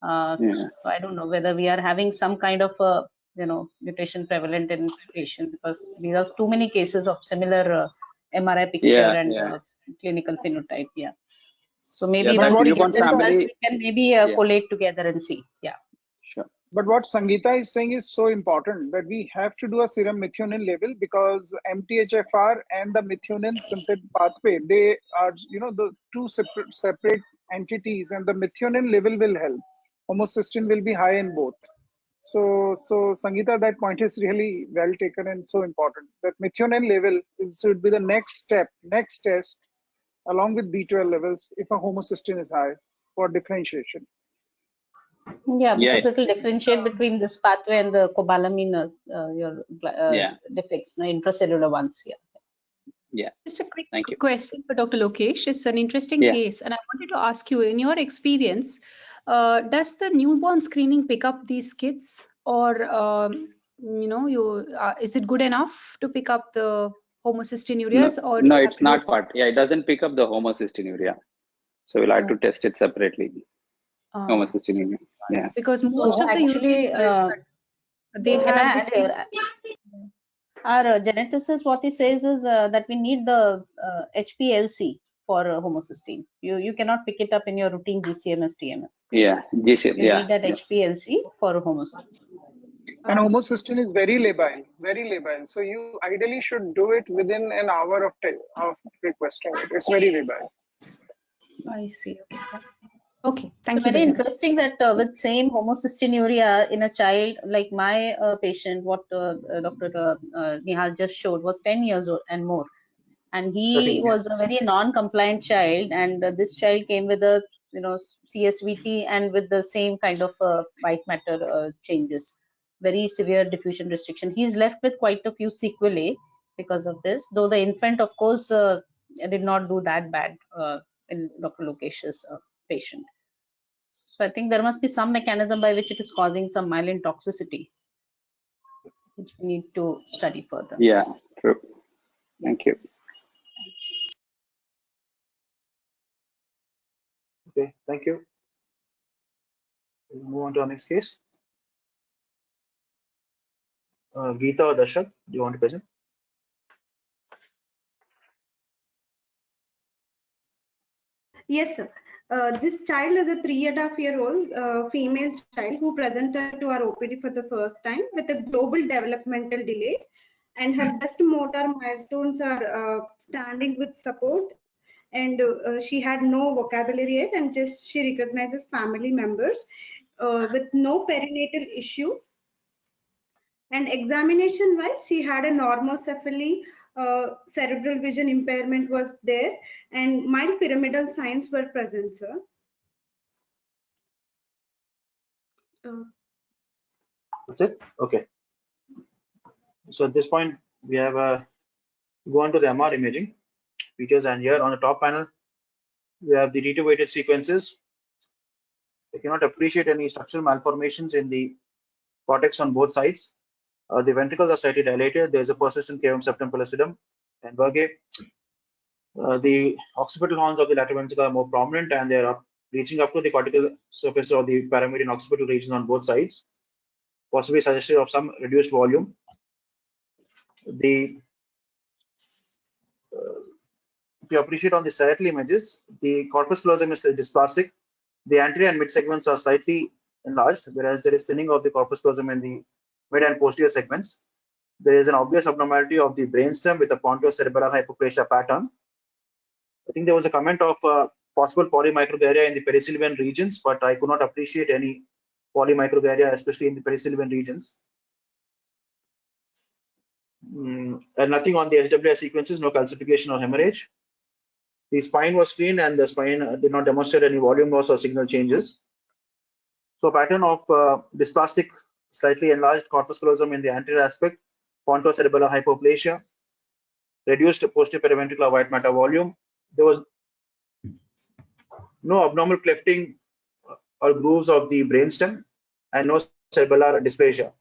So I don't know whether we are having some kind of a mutation prevalent in patient, because these are too many cases of similar MRI picture and clinical phenotype. Yeah. So maybe once we get the results, we can maybe collate together and see. Yeah. Sure. But what Sangeeta is saying is so important, that we have to do a serum methionine level, because MTHFR and the methionine synthetic pathway, they are the two separate entities, and the methionine level will help. Homocysteine will be high in both. So Sangeeta, that point is really well taken and so important. That methionine level should be the next step, next test, along with B12 levels if a homocysteine is high, for differentiation. Yeah, because it will differentiate between this pathway and the cobalamin defects, the intracellular ones. Yeah. Just a quick question for Dr. Lokesh. It's an interesting case, and I wanted to ask you, in your experience, does the newborn screening pick up these kids, or is it good enough to pick up the homocystinuria? No, it's not part. Yeah, it doesn't pick up the homocystinuria, so we'll have to test it separately. Homocystinuria. Yeah. Because most of the actually, they have our geneticist, what he says is that we need the HPLC for homocysteine. You cannot pick it up in your routine GCMS TMS. Yeah, GCMS. You need that HPLC for homocysteine. And homocysteine is very labile, very labile. So you ideally should do it within an hour of requesting it. It's very labile. I see. Okay, thank you. Very interesting that with same homocystinuria in a child, like my patient, what Dr. Nihaal just showed was 10 years old and more. And he was a very non-compliant child, and this child came with a CSVT and with the same kind of white matter changes, very severe diffusion restriction. He's left with quite a few sequelae because of this, though the infant, of course, did not do that bad in Dr. Lokesh's patient. So I think there must be some mechanism by which it is causing some myelin toxicity, which we need to study further. Yeah, true. Thank you. Okay, thank you. We'll move on to our next case. Geeta or Darshak, do you want to present? Yes, sir. This child is a 3.5-year-old female child who presented to our OPD for the first time with a global developmental delay, and her best motor milestones are standing with support, and she had no vocabulary yet, and just she recognizes family members with no perinatal issues. And examination wise, she had a normocephaly, cerebral vision impairment was there, and mild pyramidal signs were present, sir. That's it? Okay. So at this point, we have go on to the MR imaging features, and here on the top panel, we have the D2 weighted sequences. I cannot appreciate any structural malformations in the cortex on both sides. The ventricles are slightly dilated. There is a persistent cavum septum pellucidum and Berge. The occipital horns of the lateral ventricle are more prominent, and they are reaching up to the cortical surface of the paramedian occipital region on both sides, possibly suggestive of some reduced volume. If you appreciate on the striatal images, the corpus callosum is dysplastic. The anterior and mid segments are slightly enlarged, whereas there is thinning of the corpus callosum in the mid and posterior segments. There is an obvious abnormality of the brainstem with a pontocerebellar hypoplasia pattern. I think there was a comment of possible polymicrogyria in the perisylvian regions, but I could not appreciate any polymicrogyria, especially in the perisylvian regions. And nothing on the HWI sequences, no calcification or hemorrhage. The spine was clean, and the spine did not demonstrate any volume loss or signal changes. So pattern of dysplastic, slightly enlarged corpus callosum in the anterior aspect, pontocerebellar hypoplasia, reduced posterior periventricular white matter volume. There was no abnormal clefting or grooves of the brainstem, and no cerebellar dysplasia.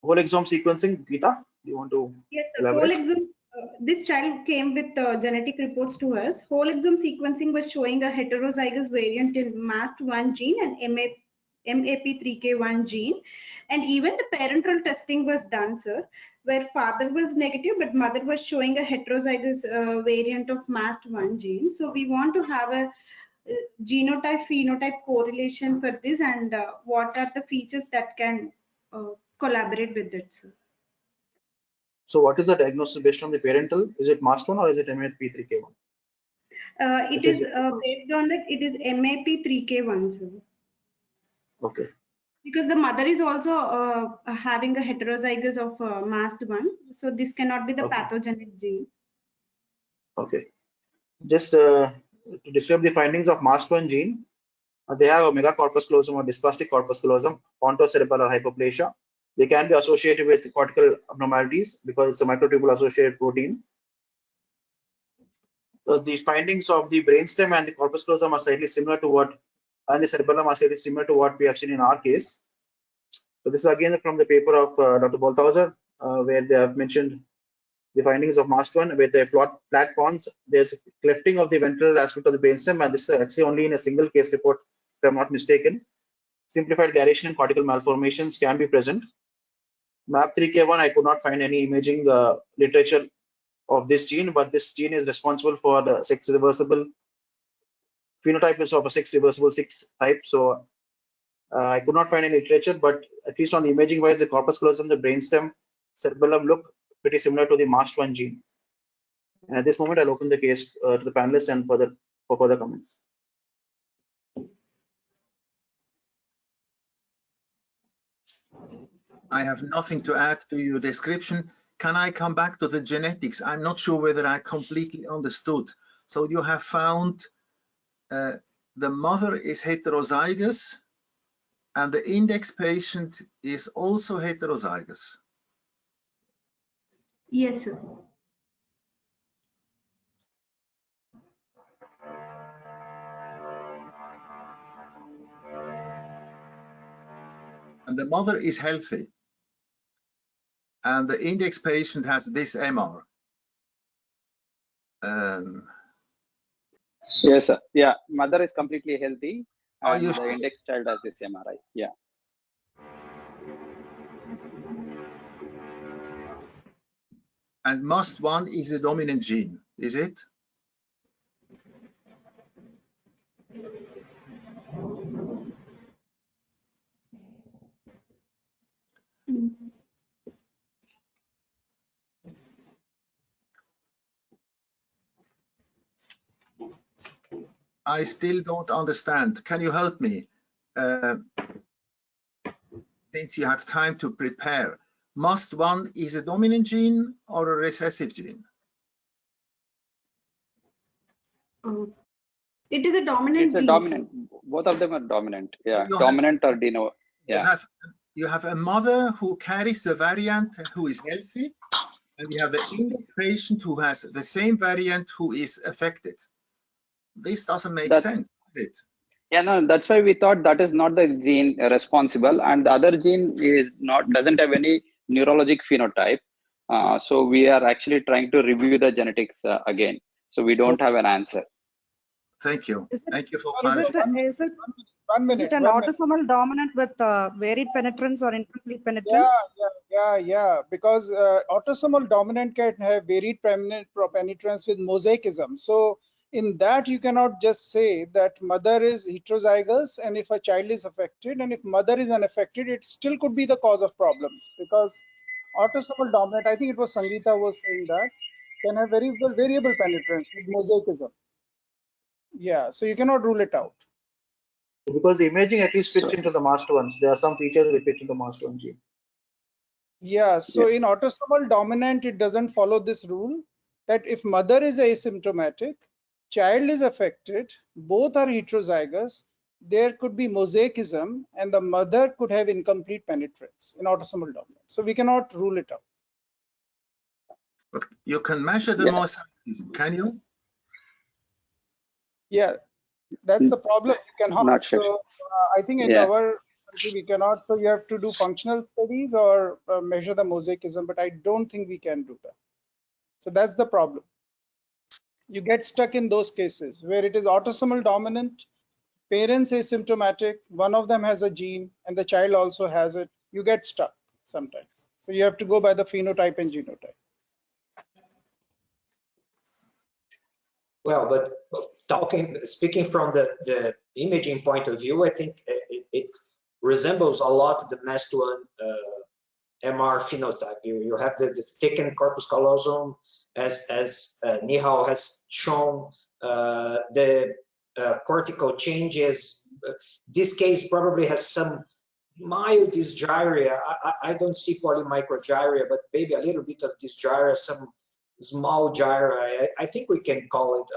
Whole exome sequencing, Geeta, do you want to? Yes, the whole exome. This child came with genetic reports to us. Whole exome sequencing was showing a heterozygous variant in MAST1 gene and MAP3K1 gene, and even the parental testing was done, sir, where father was negative but mother was showing a heterozygous variant of MAST1 gene. So we want to have a genotype phenotype correlation for this, and what are the features that can collaborate with it, sir. So what is the diagnosis based on the parental? Is it MAST1 or is it MAP3K1? It is based on that. It is MAP3K1, sir. Okay. Because the mother is also having a heterozygous of MAST1, so this cannot be the pathogenic gene. Okay. Just to describe the findings of MAST1 gene, they have a megacorpus callosum or dysplastic corpus callosum, pontocerebellar hypoplasia. They can be associated with cortical abnormalities because it's a microtubule associated protein. So the findings of the brainstem and the corpus callosum are slightly similar to what, and the cerebellum are slightly similar to what we have seen in our case. So this is again from the paper of Dr. Bolthauser, where they have mentioned the findings of MAST1 with the flat pons. There's clefting of the ventral aspect of the brainstem, and this is actually only in a single case report, if I'm not mistaken. Simplified gyration and cortical malformations can be present. MAP3K1, I could not find any imaging literature of this gene, but this gene is responsible for the sex reversible phenotype is of a sex reversible 6 type. So I could not find any literature, but at least on the imaging wise, the corpus callosum, the brainstem, cerebellum look pretty similar to the MAST1 gene. And at this moment, I'll open the case to the panelists and for further comments. I have nothing to add to your description. Can I come back to the genetics? I'm not sure whether I completely understood. So you have found the mother is heterozygous and the index patient is also heterozygous. Yes, sir. And the mother is healthy. And the index patient has this MR. Yes, sir. Yeah, mother is completely healthy, and the Sure? index child has this MRI. Yeah. And MUST1 is the dominant gene, is it? I still don't understand. Can you help me? Since you had time to prepare, MUST1 is a dominant gene or a recessive gene? It is a dominant It's a gene. dominant. Both of them are dominant. Yeah, dominant or deno. Yeah. You have a mother who carries the variant who is healthy, and you have the index patient who has the same variant who is affected. This doesn't make sense, does it? Yeah, no, that's why we thought that is not the gene responsible, and the other gene doesn't have any neurologic phenotype. So we are actually trying to review the genetics again. So we don't have an answer. Thank you. Thank you for clarifying. Is it an autosomal dominant with varied penetrance or incomplete penetrance? Yeah. Because autosomal dominant can have varied penetrance with mosaicism. So in that, you cannot just say that mother is heterozygous and if a child is affected, and if mother is unaffected, it still could be the cause of problems, because autosomal dominant, I think it was Sangeeta was saying that, can have variable penetrance with mosaicism. Yeah, so you cannot rule it out. Because the imaging at least fits into the MAST1. There are some features that fit into the MAST1 gene. Yeah, so in autosomal dominant, it doesn't follow this rule that if mother is asymptomatic, child is affected, both are heterozygous, there could be mosaicism and the mother could have incomplete penetrance in autosomal dominant. So we cannot rule it out. But you can measure the mosaicism, can you? Yeah, that's the problem. You cannot. Not sure. So I think in our country we cannot. So you have to do functional studies or measure the mosaicism, but I don't think we can do that. So that's the problem. You get stuck in those cases where it is autosomal dominant, parents asymptomatic, one of them has a gene and the child also has it. You get stuck sometimes. So you have to go by the phenotype and genotype. Well, but speaking from the imaging point of view, I think it resembles a lot the MAST1 MR phenotype. You have the thickened corpus callosum, as Nihaal has shown, the cortical changes. This case probably has some mild dysgyria. I don't see polymicrogyria, but maybe a little bit of dysgyria, some small gyria. I think we can call it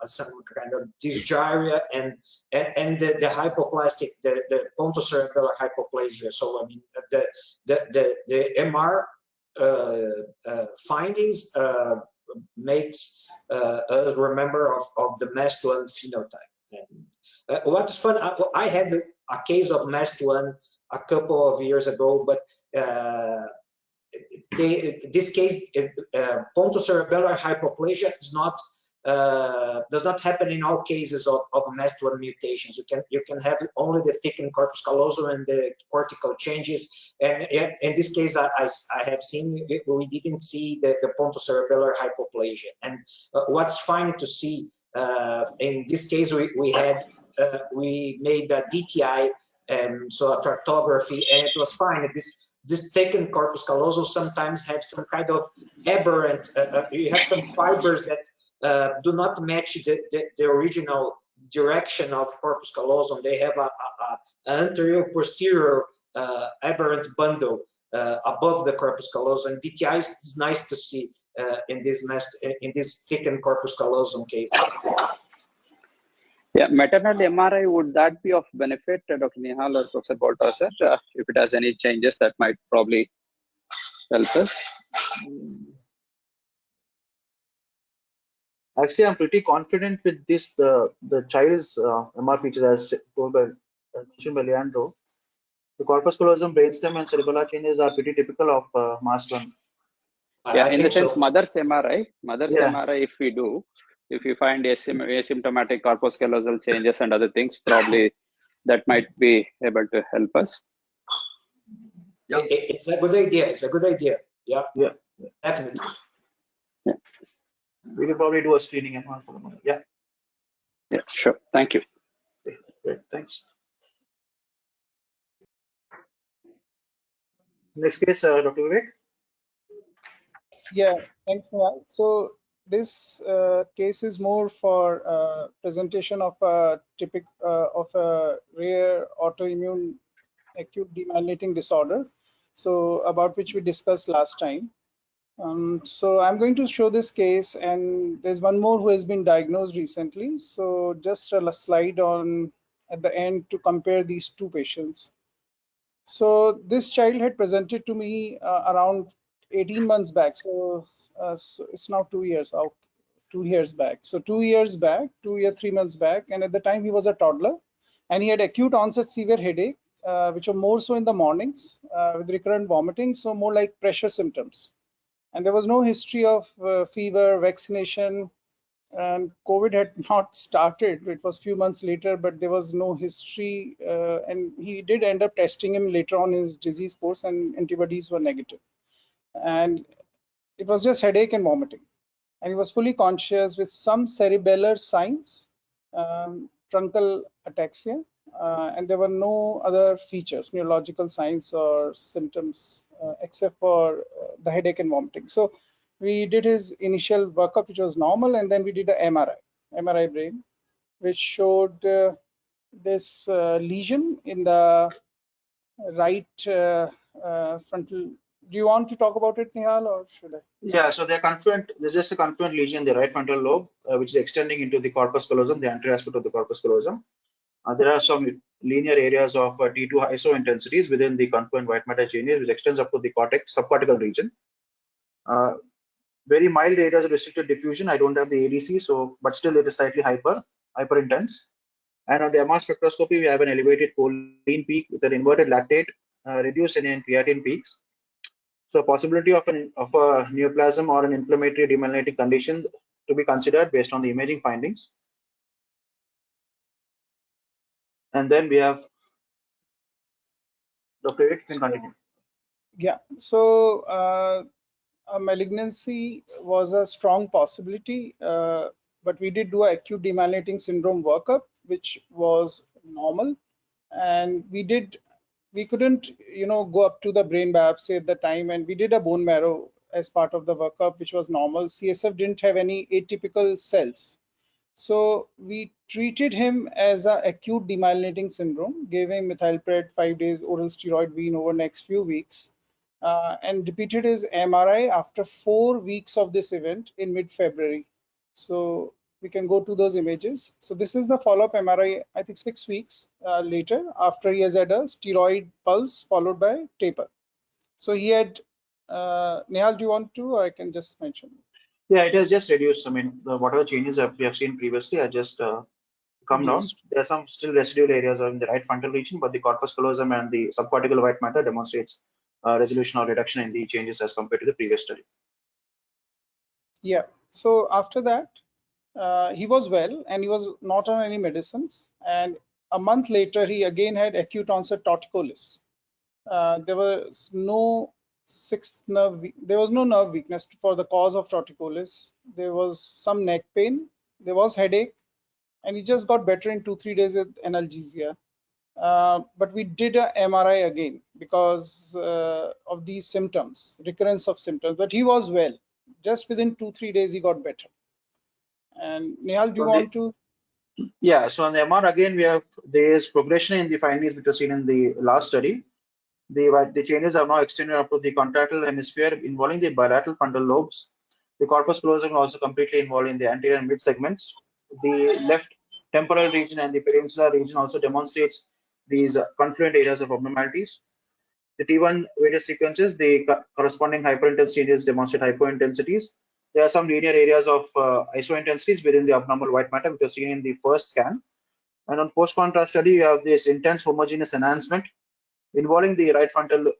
some kind of dysgyria and the hypoplastic, the pontocerebellar hypoplasia. So I mean the MR findings makes us remember of the MAST1 phenotype. And what's fun, I had a case of MAST1 a couple of years ago, but this case, pontocerebellar hypoplasia is not does not happen in all cases of MAST1 mutations. You can have only the thickened corpus callosum and the cortical changes. And in this case, I have seen we didn't see the pontocerebellar hypoplasia. And what's fine to see in this case, we made a DTI So a tractography, and it was fine. This thickened corpus callosum sometimes have some kind of aberrant, you have some fibers that do not match the original direction of corpus callosum. They have a anterior posterior aberrant bundle above the corpus callosum. And DTI is nice to see in this thickened corpus callosum cases. Yeah, maternal MRI, would that be of benefit, Dr. Nihaal or Professor Baltasar? If it has any changes, that might probably help us. Actually, I'm pretty confident with this. The child's MR features, as told by mentioned by Leandro. The corpus callosum, brainstem, and cerebellar changes are pretty typical of MAST 1. Yeah, in the sense, so. mother's MRI, if we do, if you find asymptomatic corpus callosal changes and other things, probably that might be able to help us. Yeah. It's a good idea. It's a good idea. Yeah. Yeah. Definitely. Yeah. We will probably do a screening MR for the mother. Yeah. Yeah, sure. Thank you. Okay, great. Thanks. Next case, Dr. Vivek. Yeah, thanks, Nihaal. So this case is more for presentation of a rare autoimmune acute demyelinating disorder, so about which we discussed last time. So I'm going to show this case, and there's one more who has been diagnosed recently. So just a slide on at the end to compare these two patients. So this child had presented to me around 18 months back. So it's now 2 years out, 2 years back. So 2 years back, 3 months back, and at the time he was a toddler, and he had acute onset severe headache, which were more so in the mornings with recurrent vomiting, so more like pressure symptoms. And there was no history of fever, vaccination, and COVID had not started. It was a few months later, but there was no history. And he did end up testing him later on his disease course, and antibodies were negative. And it was just headache and vomiting. And he was fully conscious with some cerebellar signs, truncal ataxia, and there were no other features, neurological signs or symptoms, except for the headache and vomiting. So we did his initial workup, which was normal, and then we did an MRI brain, which showed this lesion in the right frontal. Do you want to talk about it, Nihaal, or should I? Yeah, so they're confluent. There's just a confluent lesion in the right frontal lobe, which is extending into the corpus callosum, the anterior aspect of the corpus callosum. There are some linear areas of T2 isointensities within the confluent white matter changes, which extends up to the cortex, subcortical region. Very mild areas of restricted diffusion. I don't have the ADC, so but still it is slightly hyper intense. And on the MR spectroscopy, we have an elevated choline peak with an inverted lactate, reduced NA and creatine peaks. So possibility of a neoplasm or an inflammatory demyelinating condition to be considered based on the imaging findings. And then we have Dr. Vivek, can continue. Yeah, so a malignancy was a strong possibility, but we did do an acute demyelinating syndrome workup, which was normal, and we couldn't, go up to the brain biopsy at the time, and we did a bone marrow as part of the workup, which was normal. CSF didn't have any atypical cells. So we treated him as an acute demyelinating syndrome, gave him methylpred 5 days oral steroid wean over next few weeks, and repeated his MRI after 4 weeks of this event in mid-February. So we can go to those images. So this is the follow-up MRI, I think 6 weeks later, after he has had a steroid pulse followed by taper. So he had, Nihaal, do you want to, or I can just mention? Yeah, it has just reduced. I mean, whatever changes that we have seen previously are just come down. There are some still residual areas in the right frontal region, but the corpus callosum and the subcortical white matter demonstrates resolution or reduction in the changes as compared to the previous study. Yeah. So after that, he was well, and he was not on any medicines. And a month later, he again had acute onset torticollis. There was no nerve weakness for the cause of torticollis. There was some neck pain, there was headache, and he just got better in 2-3 days with analgesia. but we did a MRI again because of these symptoms, recurrence of symptoms. But he was well. Just within 2-3 days, he got better. And Nihaal, do you want to? Yeah, so on the MR again, there is progression in the findings which was seen in the last study. The changes are now extended up to the contractile hemisphere involving the bilateral frontal lobes. The corpus callosum also completely involved in the anterior and mid segments. The left temporal region and the peninsular region also demonstrates these confluent areas of abnormalities. The T1 weighted sequences, the corresponding hyperintense changes demonstrate hypointensities. There are some linear areas of isointensities within the abnormal white matter, which was seen in the first scan. And on post-contrast study, you have this intense homogeneous enhancement involving the right frontal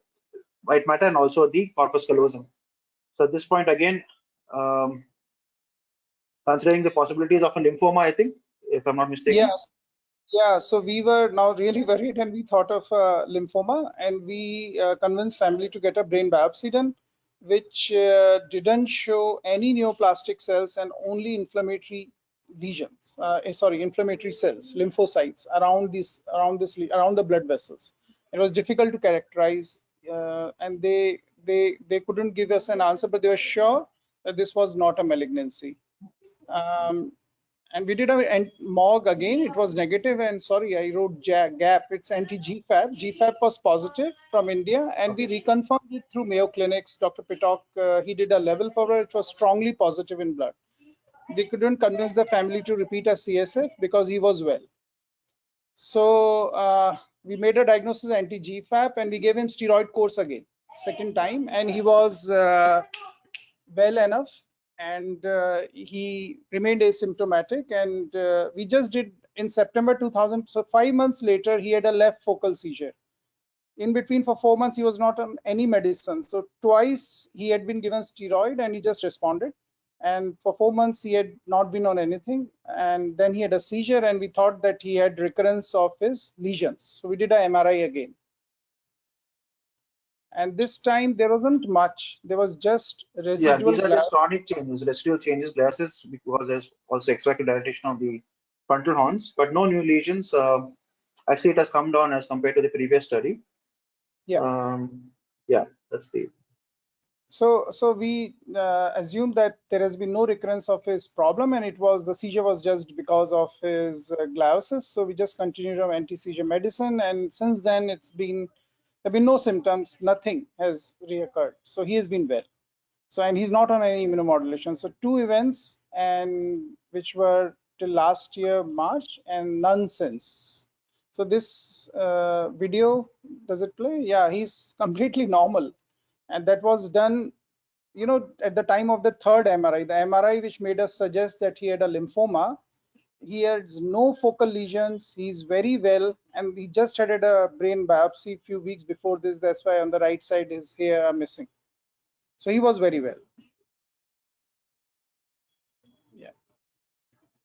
white matter and also the corpus callosum. So at this point, again, considering the possibilities of a lymphoma, I think, if I'm not mistaken. Yes. Yeah, so we were now really worried and we thought of lymphoma, and we convinced family to get a brain biopsy done, which didn't show any neoplastic cells and only inflammatory lesions, inflammatory cells, lymphocytes around the blood vessels. It was difficult to characterize, and they couldn't give us an answer, but they were sure that this was not a malignancy. And we did a MOG again. It was negative, and sorry, I wrote GAP. It's anti-GFAP. GFAP was positive from India, and we reconfirmed it through Mayo Clinics. Dr. Pitok, he did a level for it. It was strongly positive in blood. We couldn't convince the family to repeat a CSF because he was well. So we made a diagnosis anti-GFAP, and we gave him steroid course again, second time, and he was well enough, and he remained asymptomatic, and we just did in September 2000. So 5 months later, he had a left focal seizure. In between, for 4 months, he was not on any medicine. So twice he had been given steroid and he just responded. And for 4 months, he had not been on anything. And then he had a seizure, and we thought that he had recurrence of his lesions. So we did a MRI again. And this time there wasn't much. There was just residual. Yeah, these are just chronic changes, residual changes, glasses, because there's also extracted dilatation of the frontal horns, but no new lesions. Actually, it has come down as compared to the previous study. Yeah. Yeah, that's the. So we assume that there has been no recurrence of his problem, and the seizure was just because of his gliosis. So we just continued on anti-seizure medicine, and since then there have been no symptoms, nothing has reoccurred. So he has been well. So, and he's not on any immunomodulation. So 2 events, and which were till last year March, and none since. So this video, does it play? Yeah, he's completely normal, and that was done, at the time of the third MRI, the MRI which made us suggest that he had a lymphoma. He has no focal lesions. He's very well, and he just had a brain biopsy a few weeks before this. That's why on the right side his hair are missing. So he was very well. Yeah.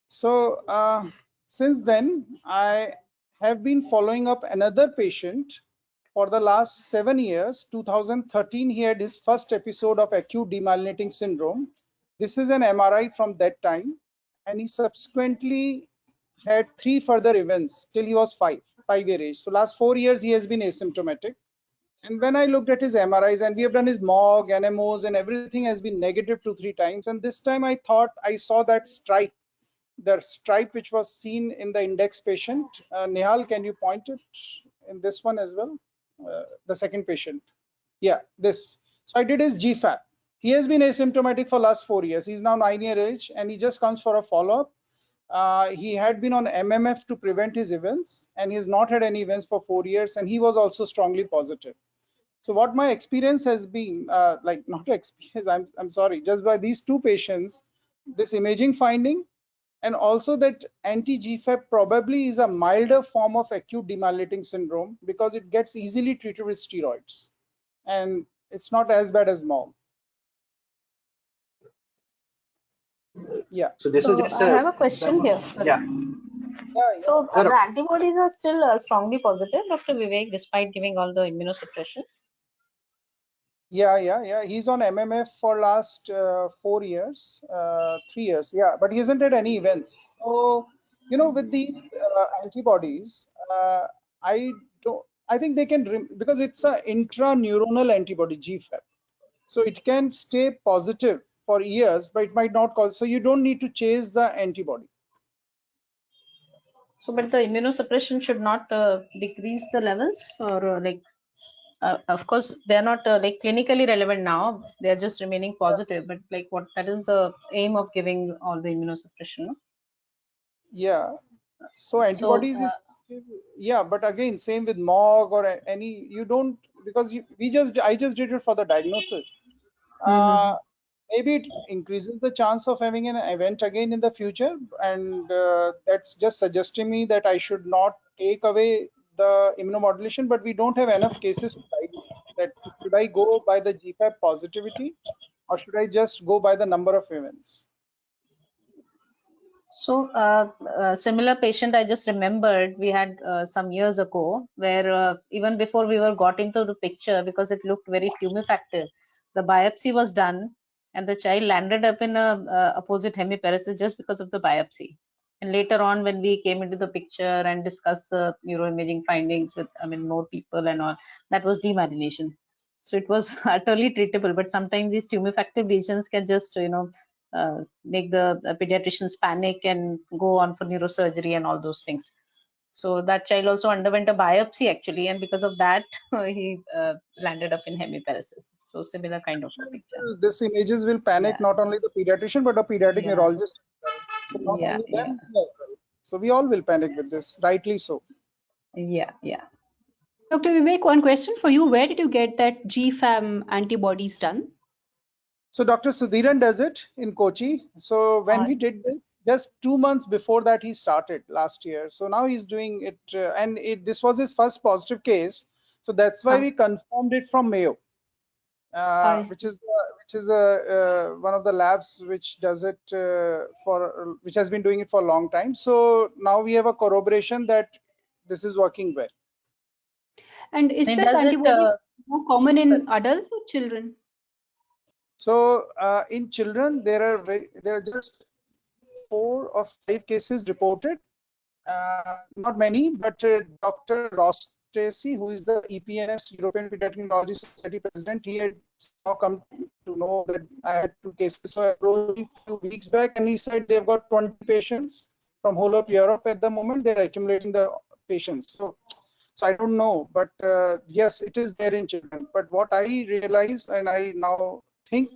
So since then, I have been following up another patient for the last 7 years. 2013, he had his first episode of acute demyelinating syndrome. This is an MRI from that time, and he subsequently had 3 further events till he was 5-year age. So last 4 years he has been asymptomatic. And when I looked at his MRIs, and we have done his MOG, NMOs, and everything has been negative 2-3 times. And this time I thought I saw that stripe, the stripe which was seen in the index patient. Nihaal, can you point it in this one as well? The second patient. Yeah, this. So I did his GFAP. He has been asymptomatic for last 4 years. He's now 9-year age, and he just comes for a follow-up. He had been on MMF to prevent his events, and he has not had any events for 4 years, and he was also strongly positive. So what my experience has been, not experience, I'm sorry, just by these 2 patients, this imaging finding, and also that anti-GFAP probably is a milder form of acute demyelinating syndrome because it gets easily treated with steroids, and it's not as bad as MOG. Yeah. So this is just I have a question here. Sorry. Yeah. So the antibodies are still strongly positive, Dr. Vivek, despite giving all the immunosuppression? Yeah. He's on MMF for last 4 years, 3 years. Yeah, but he hasn't had any events. So, with these antibodies, I think they can, because it's a intraneuronal antibody, GFAP. So it can stay positive for years, but it might not cause, so you don't need to chase the antibody. So, but the immunosuppression should not decrease the levels, or of course, they are not like clinically relevant now. They are just remaining positive. But like, that is the aim of giving all the immunosuppression? No? Yeah. So antibodies is, yeah, but again, same with MOG or any, you don't, because I just did it for the diagnosis. Maybe it increases the chance of having an event again in the future, and that's just suggesting me that I should not take away the immunomodulation, but we don't have enough cases to diagnose that. Should I go by the GFAP positivity, or should I just go by the number of events? So, a similar patient I just remembered we had some years ago, where even before we got into the picture, because it looked very tumefactive, the biopsy was done, and the child landed up in a opposite hemiparesis just because of the biopsy. And later on, when we came into the picture and discussed the neuroimaging findings with, more people and all, that was demyelination. So it was utterly treatable, but sometimes these tumefactive lesions can just, make the pediatricians panic and go on for neurosurgery and all those things. So that child also underwent a biopsy actually, and because of that, he landed up in hemiparesis. So similar kind of a picture. This images will panic not only the pediatrician but a pediatric neurologist. So not only them, so we all will panic with this, rightly so. Yeah. Dr. Vivek, one question for you. Where did you get that GFAM antibodies done? So Dr. Sudhiran does it in Kochi. So when he did this, just 2 months before that, he started last year. So now he's doing it, and this was his first positive case. So that's why we confirmed it from Mayo, which is one of the labs which does it which has been doing it for a long time. So now we have a corroboration that this is working well. And is this antibody more common in adults or children? So in children, there are just 4 or 5 cases reported, not many, but Dr. Rostesi, who is the EPNS, European Pediatric Neurology Society president, he had now come to know that I had 2 cases. So I approached him a few weeks back, and he said they've got 20 patients from whole of Europe at the moment. They're accumulating the patients. So I don't know, but yes, it is there in children. But what I realize, and I now think,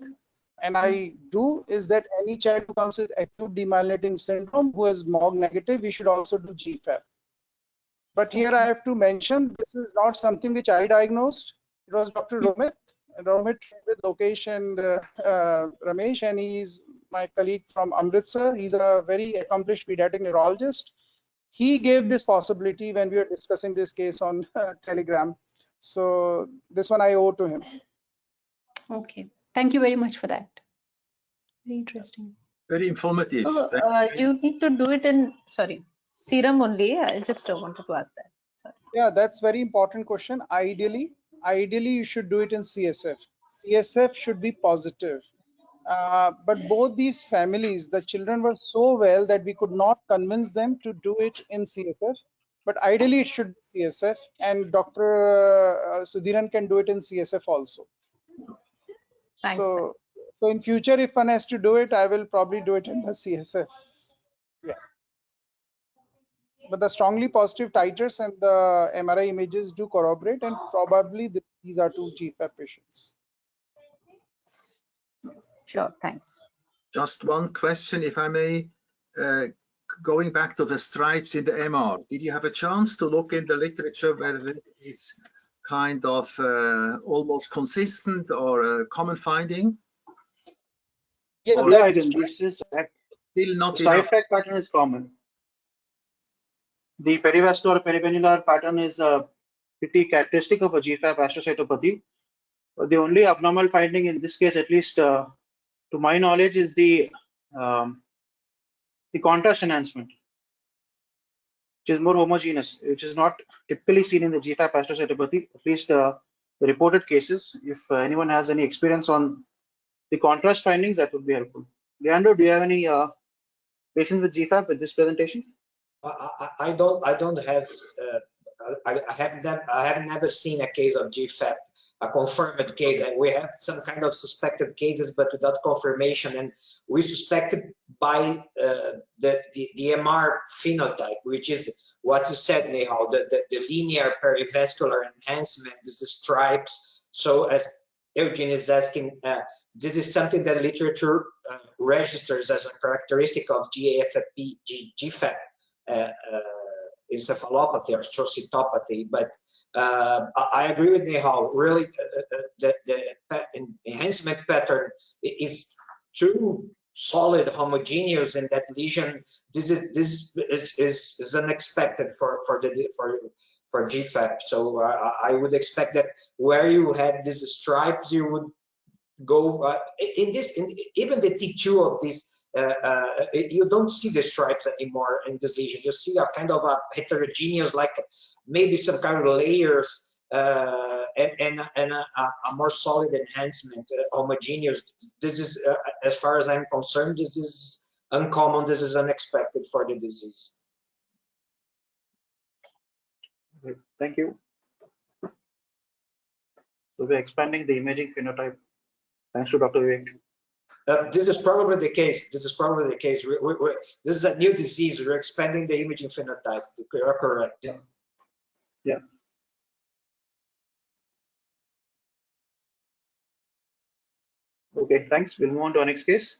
and I do, is that any child who comes with acute demyelinating syndrome who is MOG negative, we should also do GFAP. But here I have to mention, this is not something which I diagnosed. It was Dr. Romit with Lokesh and Ramesh, and he's my colleague from Amritsar. He's a very accomplished pediatric neurologist. He gave this possibility when we were discussing this case on Telegram. So this one I owe to him. Okay. Thank you very much for that. Very interesting. Very informative. So you need to do it in, serum only. I just wanted to ask that. Sorry. Yeah, that's very important question. Ideally you should do it in CSF. CSF should be positive. But both these families, the children were so well that we could not convince them to do it in CSF. But ideally it should be CSF, and Dr. Sudhiran can do it in CSF also. Thanks. So in future, if one has to do it, I will probably do it in the CSF. Yeah. But the strongly positive titers and the MRI images do corroborate, and probably these are 2 GFAP patients. Sure, thanks. Just one question, if I may. Going back to the stripes in the MR, did you have a chance to look in the literature whether it is kind of almost consistent or a common finding? Yeah, I can. This is still not stripe pattern is common. The perivascular peripennular pattern is pretty characteristic of a GFAP astrocytopathy. The only abnormal finding in this case, at least to my knowledge, is the contrast enhancement, which is more homogeneous, which is not typically seen in the GFAP astrocytopathy, at least the reported cases. If anyone has any experience on the contrast findings, that would be helpful. Leandro, do you have any patients with GFAP with this presentation? I don't have I have never seen a case of GFAP, a confirmed case, and we have some kind of suspected cases, but without confirmation. And we suspected by the MR phenotype, which is what you said, Nihaal, the linear perivascular enhancement, this is stripes. So as Eugene is asking, this is something that literature registers as a characteristic of GFAP encephalopathy or astrocytopathy. But I agree with Nihaal. Really, the enhancement pattern is too solid, homogeneous in that lesion. This is unexpected for GFAP. So I would expect that where you had these stripes, you would go even the T2 of this. You don't see the stripes anymore in this lesion. You see a kind of a heterogeneous, like maybe some kind of layers and a more solid enhancement, homogeneous. This is, as far as I'm concerned, this is uncommon. This is unexpected for the disease. Okay, thank you. So we're expanding the imaging phenotype. Thanks to Dr. Vivek. This is probably the case. This is probably the case. This is a new disease. We're expanding the imaging phenotype. You're correct. Yeah. Yeah. Okay, thanks. We'll move on to our next case.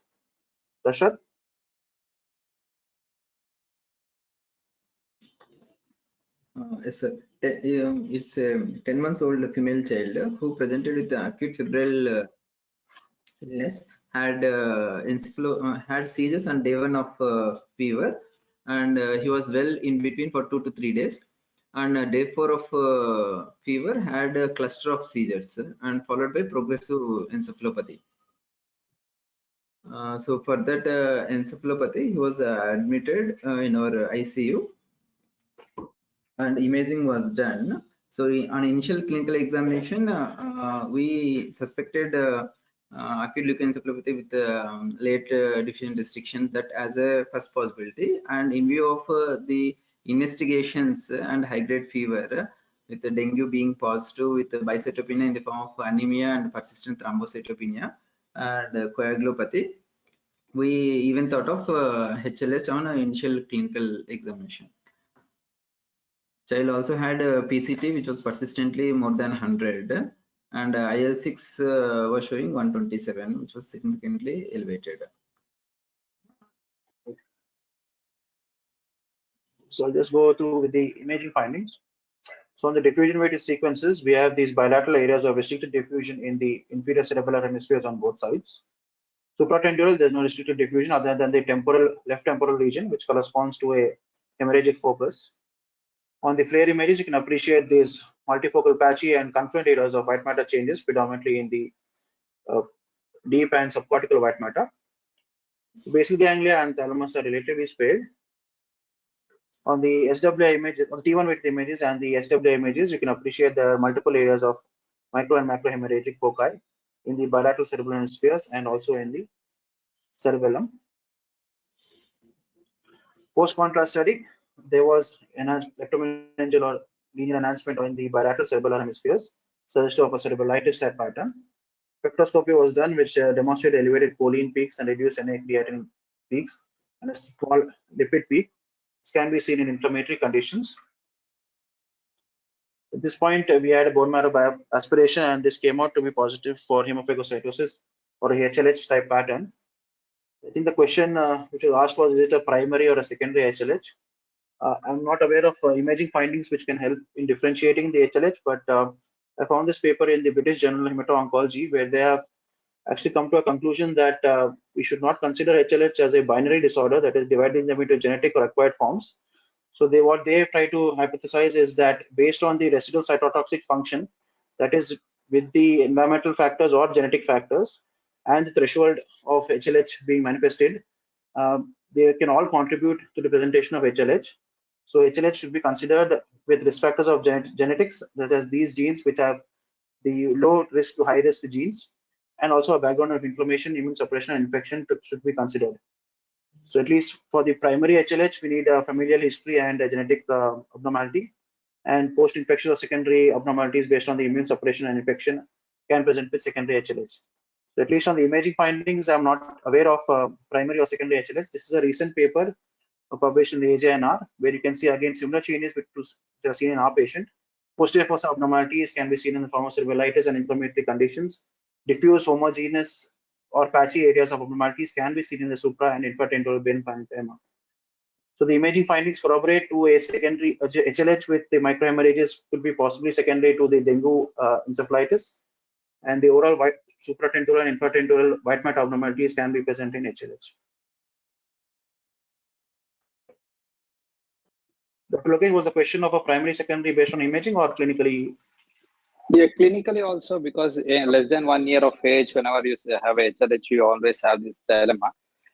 Dashrath. Yes, sir. It's a 10 months old female child who presented with acute febrile illness, had had seizures on day 1 of fever, and he was well in between for 2 to 3 days. And day 4 of fever had a cluster of seizures and followed by progressive encephalopathy. So for that encephalopathy, he was admitted in our ICU, and imaging was done. So on initial clinical examination, we suspected acute leukoencephalopathy with late diffusion restriction, that as a first possibility. And in view of the investigations and high-grade fever, with the dengue being positive, with the bicytopenia in the form of anemia and persistent thrombocytopenia and coagulopathy, we even thought of HLH on initial clinical examination. Child also had a PCT which was persistently more than 100, and IL-6 was showing 127, which was significantly elevated. So I'll just go through with the imaging findings. So on the diffusion weighted sequences, we have these bilateral areas of restricted diffusion in the inferior cerebellar hemispheres on both sides. Supratendural, there's no restricted diffusion other than the left temporal region, which corresponds to a hemorrhagic focus. On the FLAIR images, you can appreciate these multifocal patchy and confluent areas of white matter changes, predominantly in the deep and subcortical white matter. Basal ganglia and thalamus are relatively spared. On the SWI images, on T1 weighted images and the SWI images, you can appreciate the multiple areas of micro and macro hemorrhagic foci in the bilateral cerebellar hemispheres and also in the cerebellum. Post-contrast study, there was leptomeningeal or linear enhancement in the bilateral cerebellar hemispheres, suggestive of a cerebellitis type pattern. Spectroscopy was done, which demonstrated elevated choline peaks and reduced NA-creatinine peaks, and a small lipid peak. This can be seen in inflammatory conditions. At this point, we had a bone marrow aspiration, and this came out to be positive for hemophagocytosis or a HLH type pattern. I think the question which was asked was, is it a primary or a secondary HLH? I'm not aware of imaging findings which can help in differentiating the HLH, but I found this paper in the British Journal of Neuro-oncology, where they have actually come to a conclusion that we should not consider HLH as a binary disorder, that is dividing them into genetic or acquired forms. So what they try to hypothesize is that based on the residual cytotoxic function, that is with the environmental factors or genetic factors, and the threshold of HLH being manifested, they can all contribute to the presentation of HLH. So HLH should be considered with risk factors of genetics, that is these genes which have the low risk to high risk genes, and also a background of inflammation, immune suppression, and infection should be considered. So at least for the primary HLH, we need a familial history and a genetic abnormality. and post-infectious or secondary abnormalities based on the immune suppression and infection can present with secondary HLH. So at least on the imaging findings, I'm not aware of primary or secondary HLH. This is a recent paper published in the AJNR, where you can see again similar changes which are seen in our patient. Posterior fossa abnormalities can be seen in the form of cerebrolitis and inflammatory conditions. Diffuse, homogeneous, or patchy areas of abnormalities can be seen in the supra and infratemporal brain parenchyma. So the imaging findings corroborate to a secondary HLH with the microhemorrhages could be possibly secondary to the dengue encephalitis, and the oral supratemporal and infratemporal white matter abnormalities can be present in HLH. Dr. Lokesh, was the question of a primary secondary based on imaging or clinically? Yeah, clinically also, because less than 1 year of age, whenever you have HLH, you always have this dilemma.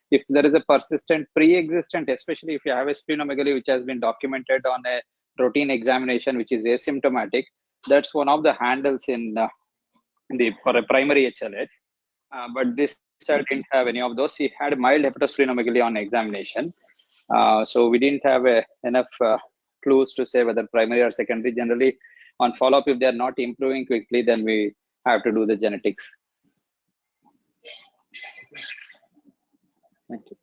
If there is a persistent pre-existent, especially if you have a splenomegaly which has been documented on a routine examination which is asymptomatic, that's one of the handles in for a primary HLH. But this child didn't have any of those. He had mild hepatosplenomegaly on examination. So we didn't have enough clues to say whether primary or secondary. Generally, on follow-up, if they are not improving quickly, then we have to do the genetics. Thank you.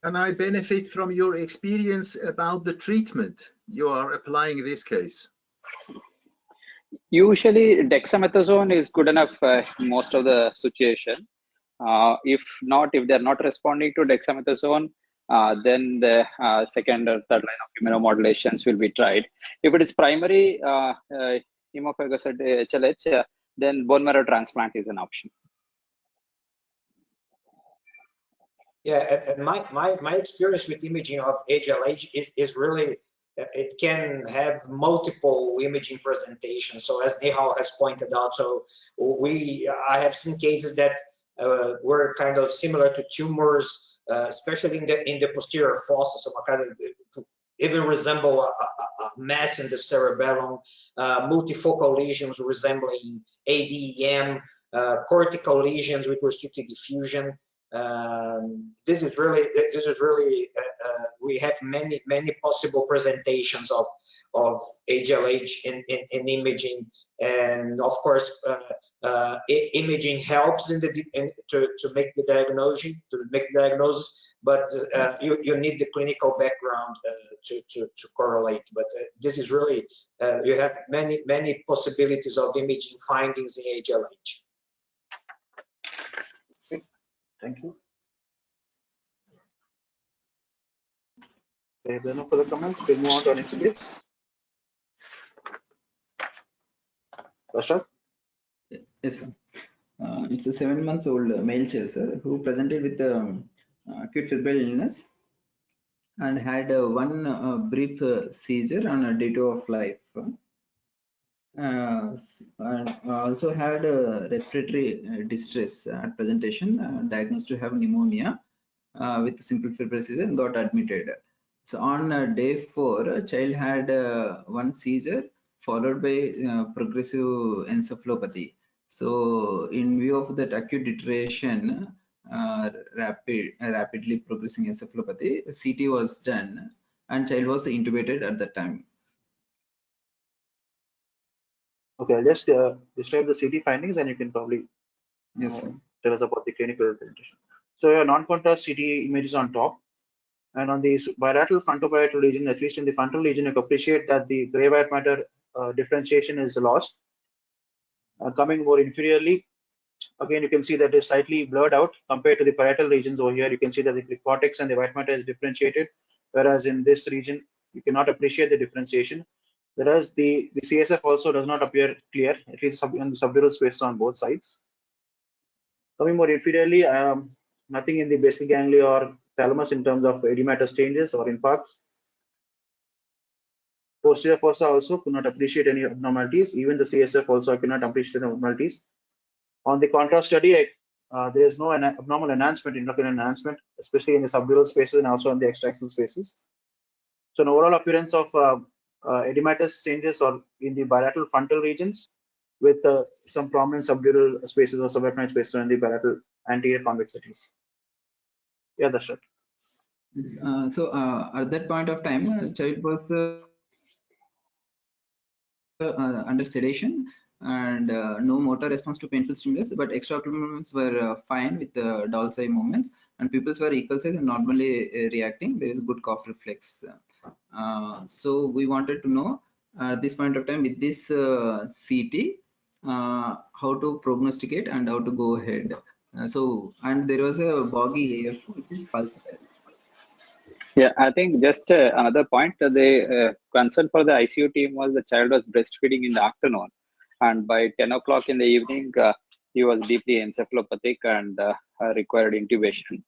Can I benefit from your experience about the treatment you are applying in this case? Usually, dexamethasone is good enough most of the situation. If they're not responding to dexamethasone, then the second or third line of immunomodulations will be tried. If it is primary hemophagocytic HLH, then bone marrow transplant is an option. Yeah, and my experience with imaging of HLH is really, it can have multiple imaging presentations. So as Nihaal has pointed out, so I have seen cases that were kind of similar to tumors, especially in the posterior fossa, so kind of even resemble a mass in the cerebellum, multifocal lesions resembling ADEM, cortical lesions with restricted diffusion. This is really we have many possible presentations of HLH in imaging, and of course imaging helps in to make the diagnosis, but you need the clinical background to correlate. But this is really you have many possibilities of imaging findings in HLH. Thank you. Okay, there are no further comments. We'll move on to our next case. Rashad? Yes, sir. It's a 7-month-old male child, sir, who presented with acute febrile illness and had one brief seizure on a day 2 of life. And also had respiratory distress at presentation, diagnosed to have pneumonia with simple febrile seizure and got admitted. So on day 4, child had one seizure followed by progressive encephalopathy. So in view of that acute deterioration, rapidly progressing encephalopathy, CT was done and child was intubated at that time. Okay, I'll just describe the CT findings and you can probably tell us about the clinical presentation. So your non-contrast CT image is on top, and on the bilateral frontoparietal region, at least in the frontal region, you can appreciate that the gray white matter differentiation is lost. Coming more inferiorly, again you can see that it's slightly blurred out compared to the parietal regions over here. You can see that the cortex and the white matter is differentiated, whereas in this region you cannot appreciate the differentiation. Whereas the CSF also does not appear clear, at least in the subdural space on both sides. Coming more inferiorly, nothing in the basal ganglia or thalamus in terms of edematous changes or infarcts. Posterior fossa also could not appreciate any abnormalities. Even the CSF also cannot appreciate abnormalities. On the contrast study, there is no abnormal enhancement, intraocular enhancement, especially in the subdural spaces and also in the extraction spaces. So an overall appearance of edematous changes or in the bilateral frontal regions with some prominent subdural spaces or subarachnoid spaces in the bilateral anterior convexities. Yeah, that's right. At that point of time, child was under sedation and no motor response to painful stimulus, but extraocular movements were fine with the doll's eye movements, and pupils were equal size and normally reacting. There is good cough reflex. So we wanted to know at this point of time with this CT how to prognosticate and how to go ahead. And there was a boggy AF which is pulsatile. Yeah, I think just another point. The concern for the ICU team was the child was breastfeeding in the afternoon, and by 10 o'clock in the evening, he was deeply encephalopathic and required intubation.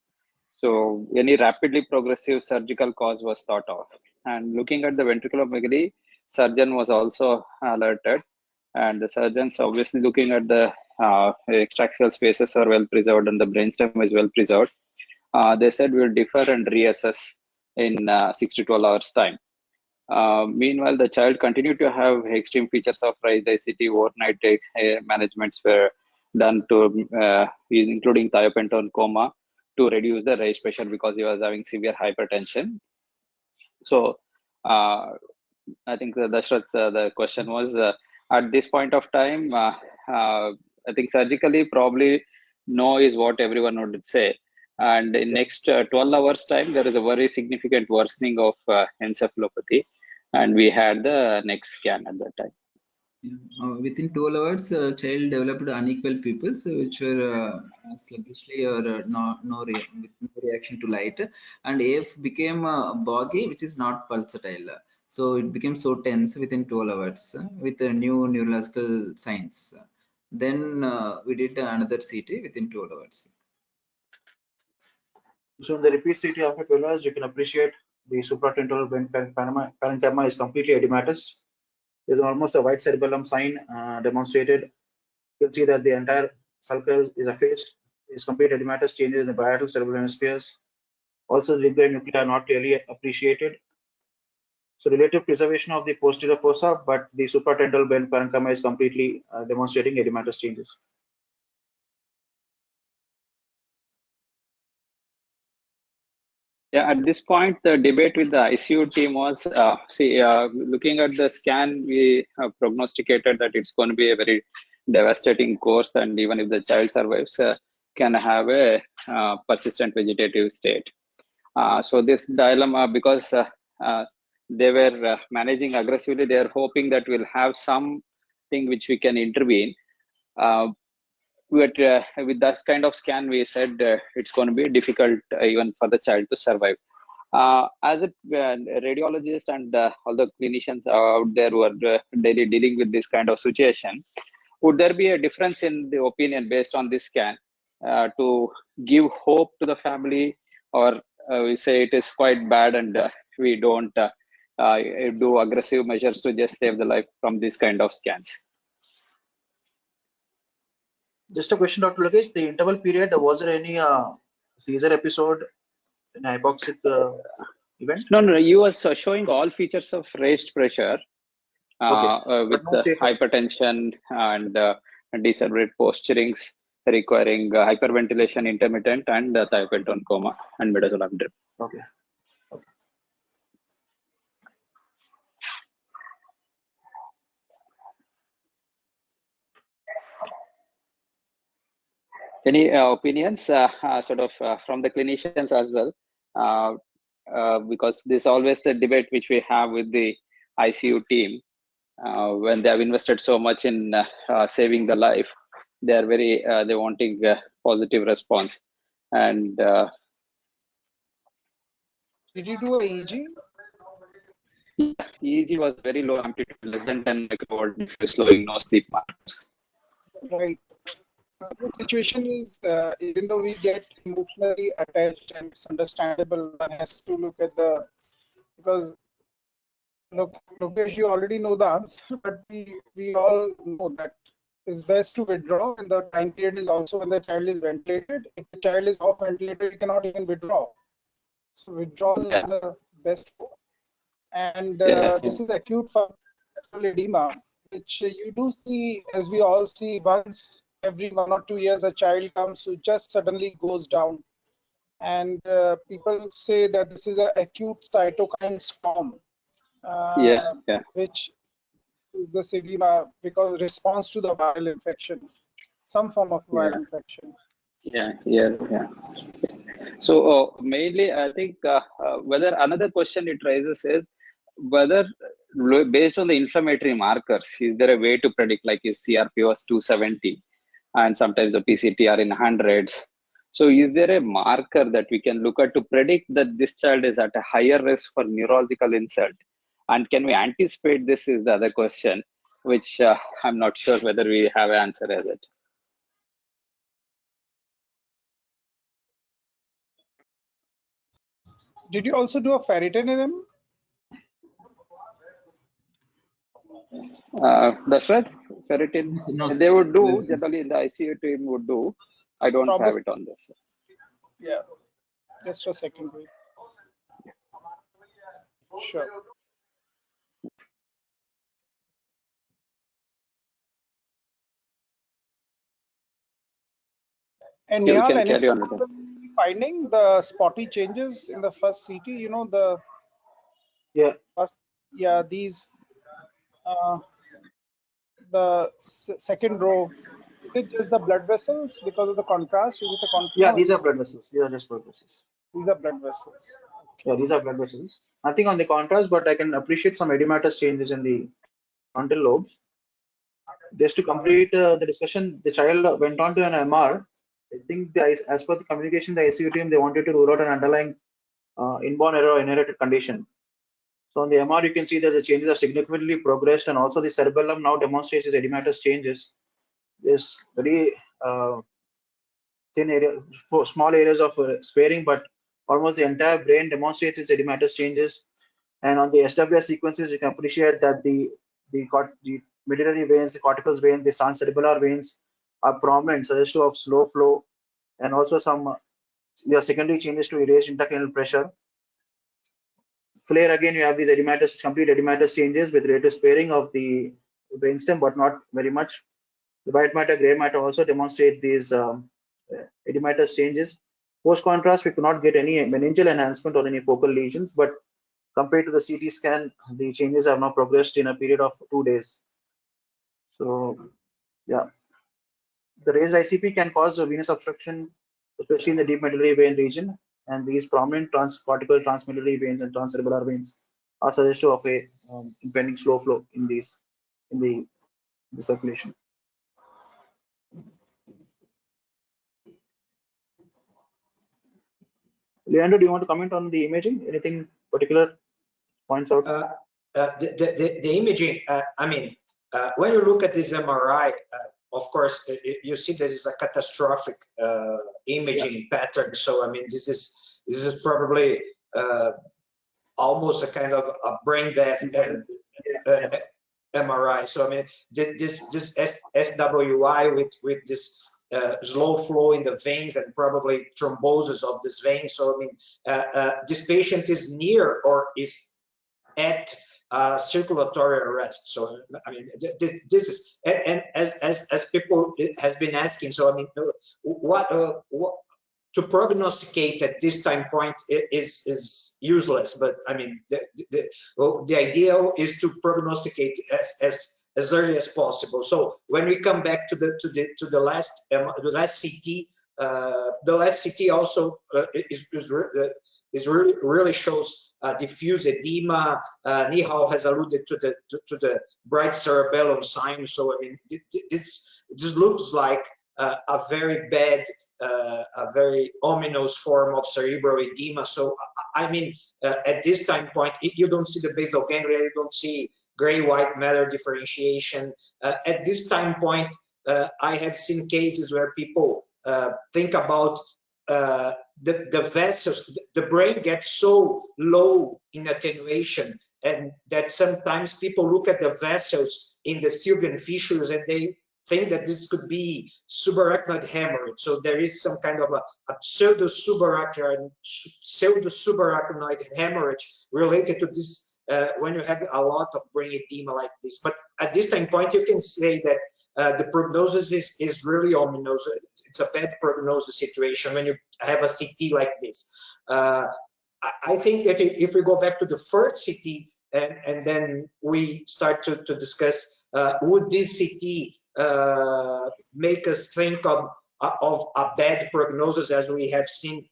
So any rapidly progressive surgical cause was thought of. And looking at the ventriculomegaly, surgeon was also alerted, and the surgeons obviously looking at the extracorporeal spaces are well preserved and the brainstem is well preserved. They said we'll defer and reassess in 6 to 12 hours time. Meanwhile, the child continued to have extreme features of raised ICT. Overnight managements were done to including thiopentone coma to reduce the raised pressure because he was having severe hypertension. So I think the question was at this point of time, I think surgically probably no is what everyone would say. And in next 12 hours time, there is a very significant worsening of encephalopathy. And we had the next scan at that time. Within 12 hours, child developed unequal pupils, which were sluggishly or with no reaction to light, and AF became boggy, which is not pulsatile. So it became so tense within 12 hours with new neurological signs. Then we did another CT within 12 hours. So in the repeat CT after 12 hours, you can appreciate the supratentorial brain parenchyma is completely edematous. There's almost a white cerebellum sign demonstrated. You can see that the entire sulcus is effaced. Is complete edematous changes in the parietal cerebral hemispheres. Also, the ligament nuclei are not clearly appreciated. So relative preservation of the posterior fossa, but the supratentorial brain parenchyma is completely demonstrating edematous changes. Yeah, at this point, the debate with the ICU team was, looking at the scan, we prognosticated that it's going to be a very devastating course, and even if the child survives, can have a persistent vegetative state. So this dilemma, because they were managing aggressively, they are hoping that we'll have something which we can intervene. But with that kind of scan, we said it's going to be difficult even for the child to survive. As a radiologist and all the clinicians out there who are daily dealing with this kind of situation, would there be a difference in the opinion based on this scan to give hope to the family, or we say it is quite bad and we don't do aggressive measures to just save the life from this kind of scans? Just a question, Dr. Lokesh, the interval period, was there any seizure episode in hypoxic event? No. You was showing all features of raised pressure with hypertension and decelerate posturings requiring hyperventilation intermittent and thiopentone coma and midazolam drip. Okay. Any opinions sort of from the clinicians as well? Because this is always the debate which we have with the ICU team. When they have invested so much in saving the life, they are very they're wanting positive response. And did you do EEG? Yeah, EEG was very low amplitude, less than 10 microvolt, diffuse slowing, no sleep markers. Right. The situation is, even though we get emotionally attached, and it's understandable, one has to look at the, because Lokesh, you already know the answer, but we all know that it's best to withdraw, and the time period is also when the child is ventilated. If the child is off ventilator, you cannot even withdraw. So withdrawal is the best form. And this is acute pharmaceutical edema, which you do see, as we all see, once every 1 or 2 years, a child comes who just suddenly goes down. and people say that this is an acute cytokine storm, which is this edema because response to the viral infection, some form of viral infection. So mainly, I think whether another question it raises is whether based on the inflammatory markers, is there a way to predict, like is CRP was 270 and sometimes the PCTR in hundreds. So is there a marker that we can look at to predict that this child is at a higher risk for neurological insult? And can we anticipate this is the other question, which I'm not sure whether we have an answer as it. Did you also do a ferritin in him? That's right. Ferritin. No, they would do, generally in the ICU team would do. I don't have it on this. Yeah, just a second, please. Sure. And Nihaal, any finding the spotty changes in the first CT? You know, the first, these the second row. Is it just the blood vessels because of the contrast? Is it a contrast? Yeah, these are blood vessels. These are just blood vessels. These are blood vessels. Okay. Yeah, these are blood vessels. Nothing on the contrast, but I can appreciate some edematous changes in the frontal lobes. Just to complete the discussion, the child went on to an MR. I think as per the communication, the ICU team, they wanted to rule out an underlying inborn error or inherited condition. So on the MR, you can see that the changes are significantly progressed, and also the cerebellum now demonstrates its edematous changes. There's very thin area, small areas of sparing, but almost the entire brain demonstrates its edematous changes. And on the SWS sequences, you can appreciate that the medullary veins, the cortical veins, the transcerebellar veins are prominent, suggestive of slow flow, and also some secondary changes to raised intracranial pressure. Flare, again, you have these edematous, complete edematous changes with relative sparing of the brainstem, but not very much. The white matter, gray matter also demonstrate these edematous changes. Post contrast, we could not get any meningeal enhancement or any focal lesions, but compared to the CT scan, the changes have now progressed in a period of 2 days. So, yeah, the raised ICP can cause a venous obstruction, especially in the deep medullary vein region, and these prominent cortical transmedullary veins and transcerebellar veins are suggestive of a impending slow flow in the circulation. Leandro, do you want to comment on the imaging? Anything particular points out? The imaging, I mean, when you look at this MRI, of course, you see there is a catastrophic imaging pattern. So, I mean, this is probably almost a kind of a brain death MRI. So, I mean, this SWI with this slow flow in the veins and probably thrombosis of this vein. So, I mean, this patient is near or is at circulatory arrest. So, I mean, this is, and as people has been asking, so I mean, what to prognosticate at this time point is useless. But I mean, the ideal is to prognosticate as early as possible. So when we come back to the last CT, the last CT also is really shows diffuse edema. Nihaal has alluded to the bright cerebellum sign. So I mean, this looks like a very bad, a very ominous form of cerebral edema. So I mean, at this time point, you don't see the basal ganglia, you don't see gray-white matter differentiation. At this time point, I have seen cases where people think about the vessels, the brain gets so low in attenuation, and that sometimes people look at the vessels in the sylvian fissures and they think that this could be subarachnoid hemorrhage. So there is some kind of a pseudo subarachnoid hemorrhage related to this when you have a lot of brain edema like this. But at this time point, you can say that the prognosis is really ominous. It's a bad prognosis situation when you have a CT like this. I think that if we go back to the first CT and then we start to discuss, would this CT make us think of a bad prognosis, as we have seen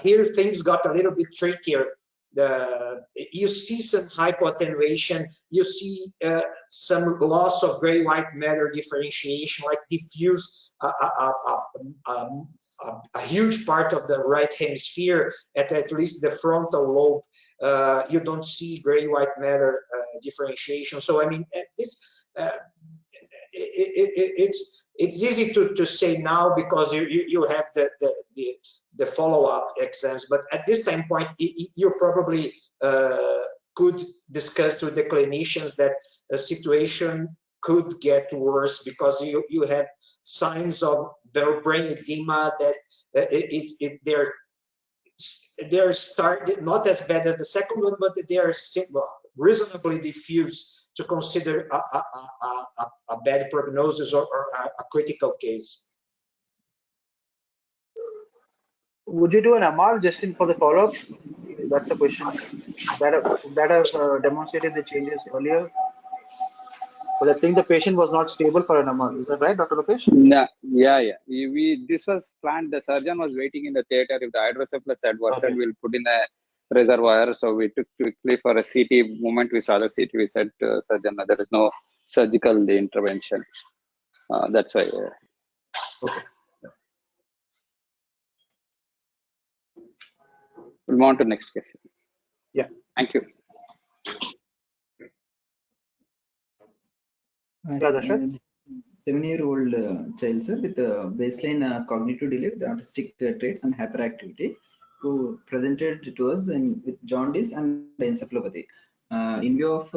here, things got a little bit trickier. You see some hypoattenuation, you see some loss of gray-white matter differentiation, like diffuse a huge part of the right hemisphere, at least the frontal lobe. You don't see gray-white matter differentiation. So I mean, this it's easy to say now because you have the follow-up exams, but at this time point, you probably could discuss with the clinicians that a situation could get worse because you have signs of their brain edema that they're started not as bad as the second one, but they are reasonably diffuse to consider a bad prognosis or a critical case. Would you do an MR just for the follow-up? That's the question. That has demonstrated the changes earlier. But I think the patient was not stable for an MR. Is that right, Dr. Lokesh? Yeah. This was planned. The surgeon was waiting in the theater. If the hydrocephalus had worsened, we'll put in a reservoir. So we took quickly for a CT. Moment we saw the CT, we said to surgeon, there is no surgical intervention. That's why. Okay. We'll move on to next case. Yeah. Thank you. Yeah, Dashrath. 7-year-old child, sir, with a baseline cognitive delay with autistic traits and hyperactivity, who presented to us with jaundice and encephalopathy. In view of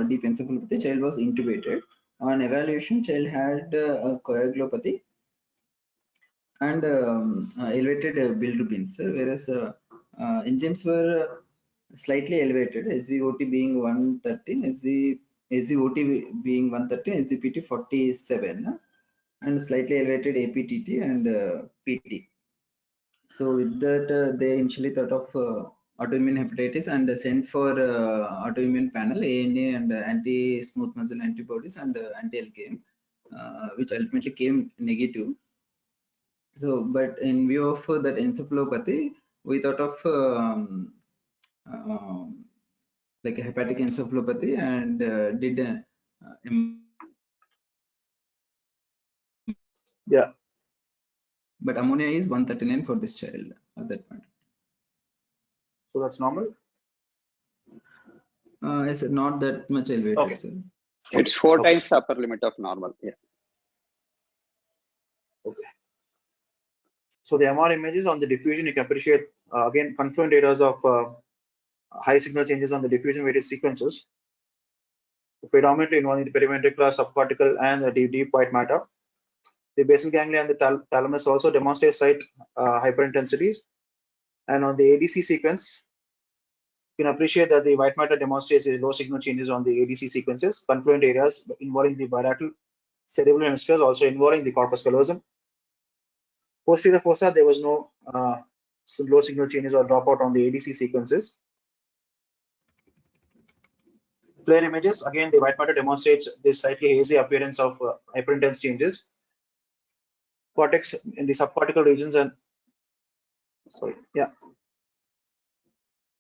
deep encephalopathy, child was intubated. On evaluation, child had a coagulopathy and elevated bilirubins, whereas enzymes were slightly elevated, SGOT being 130, SGOT being 130, SGPT 47, and slightly elevated APTT and PT. So with that, they initially thought of autoimmune hepatitis and sent for autoimmune panel, ANA and anti-smooth muscle antibodies and anti-LKM, which ultimately came negative. So, but in view of that encephalopathy, we thought of like a hepatic encephalopathy and did yeah. But ammonia is 139 for this child at that point. So that's normal? Yes, not that much elevated, okay. Sir. It's 4 times the upper limit of normal. Yeah. Okay. So the MR images on the diffusion, you can appreciate again confluent areas of high signal changes on the diffusion weighted sequences, predominantly involving the periventricular, subcortical, and the deep white matter. The basal ganglia and the thalamus also demonstrate slight hyperintensities. And on the ADC sequence, you can appreciate that the white matter demonstrates low signal changes on the ADC sequences, confluent areas involving the bilateral cerebral hemispheres, also involving the corpus callosum. Posterior fossa, there was no low signal changes or dropout on the ADC sequences. FLAIR images, again, the white matter demonstrates this slightly hazy appearance of hyperintense changes. Cortex in the subcortical regions and sorry, yeah.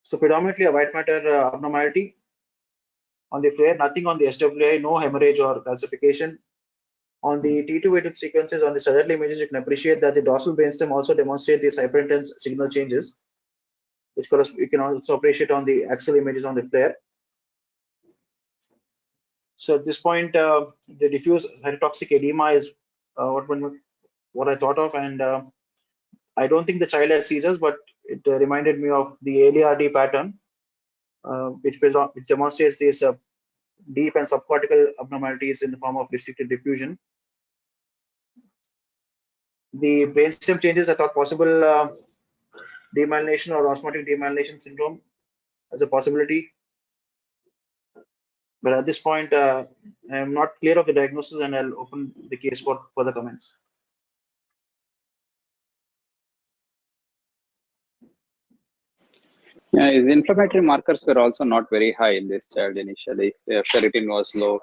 So predominantly a white matter abnormality on the FLAIR, nothing on the SWI, no hemorrhage or calcification. On the T2 weighted sequences on the sagittal images, you can appreciate that the dorsal brainstem also demonstrate these hyperintense signal changes, which you can also appreciate on the axial images on the FLAIR. So at this point, the diffuse cytotoxic edema is what I thought of, and I don't think the child had seizures, but it reminded me of the ALRD pattern, which demonstrates these deep and subcortical abnormalities in the form of restricted diffusion. The brainstem changes, I thought possible demyelination or osmotic demyelination syndrome as a possibility. But at this point, I am not clear of the diagnosis, and I'll open the case for further comments. Yeah, his inflammatory markers were also not very high in this child initially. The ferritin was low.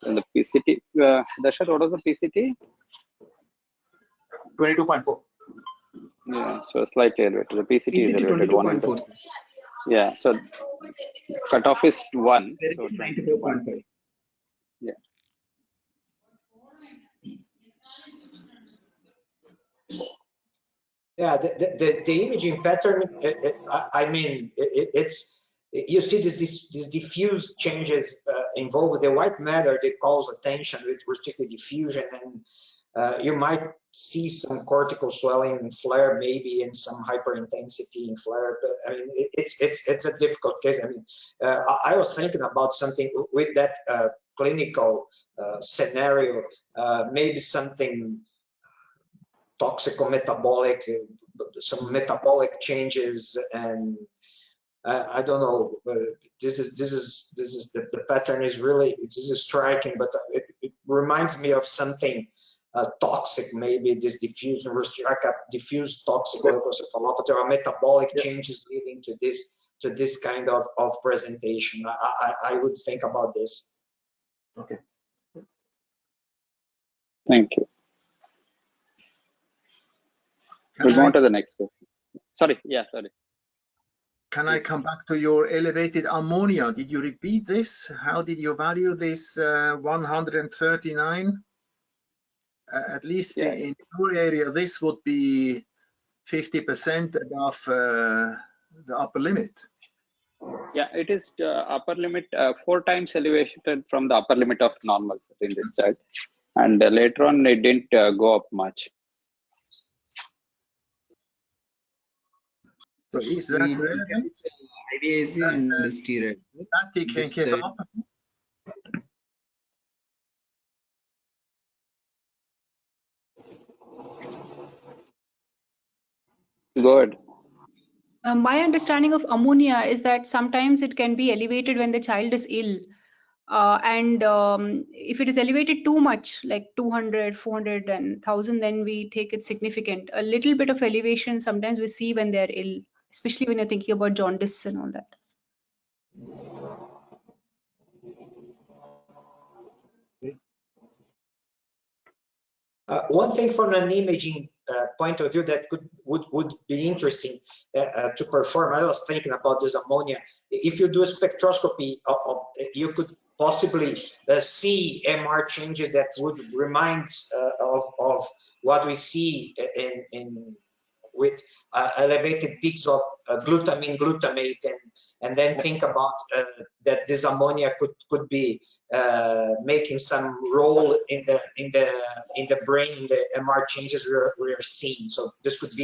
And the PCT, Dashat, what was the PCT? 22.4. Yeah, so slightly elevated. The PCT is PCT elevated. 22.4. Yeah, so cutoff is 1. So 94.5. Yeah. Yeah, the imaging pattern, I mean, it's, you see this diffuse changes involved the white matter that calls attention with restricted diffusion, and you might see some cortical swelling and flare maybe, and some hyperintensity in flare. But I mean, it's a difficult case. I mean, I was thinking about something with that clinical scenario, maybe something toxico-metabolic, some metabolic changes, and I don't know. This is the pattern is really, it's striking, but it reminds me of something toxic, maybe this diffuse toxic leukoencephalopathy or metabolic changes leading to this kind of presentation. I would think about this. Okay. Thank you. We'll go on to the next question. Sorry. Can I come back to your elevated ammonia? Did you repeat this? How did you value this 139? At least in your area, this would be 50% above the upper limit. Yeah, it is upper limit 4 times elevated from the upper limit of normal in this child, and later on it didn't go up much. So is that relevant? IVIC and steroid. Hepatic encephalopathy. Good. My understanding of ammonia is that sometimes it can be elevated when the child is ill. And if it is elevated too much, like 200, 400 and 1000, then we take it significant. A little bit of elevation sometimes we see when they're ill, especially when you're thinking about jaundice and all that. One thing from an imaging point of view that would be interesting to perform, I was thinking about this ammonia. If you do a spectroscopy, you could possibly see MR changes that would remind of what we see with elevated peaks of glutamate, and then think about that this ammonia could be making some role in the brain, the MR changes we are seeing. So this could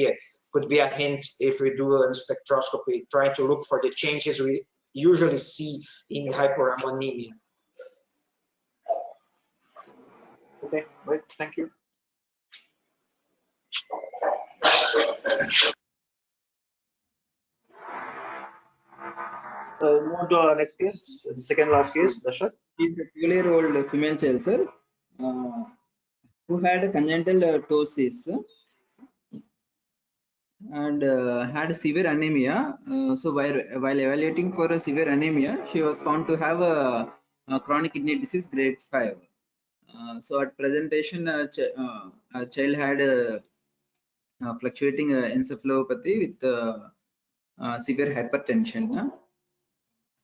be a hint if we do a spectroscopy, trying to look for the changes we usually see in hyperammonemia. Okay, right. Thank you. Move on to our next case, the second last case, Dashat. He's a 12-year-old female child, sir, who had congenital ptosis and had severe anemia. So while evaluating for a severe anemia, she was found to have a chronic kidney disease grade 5. So at presentation, a child had fluctuating encephalopathy with severe hypertension.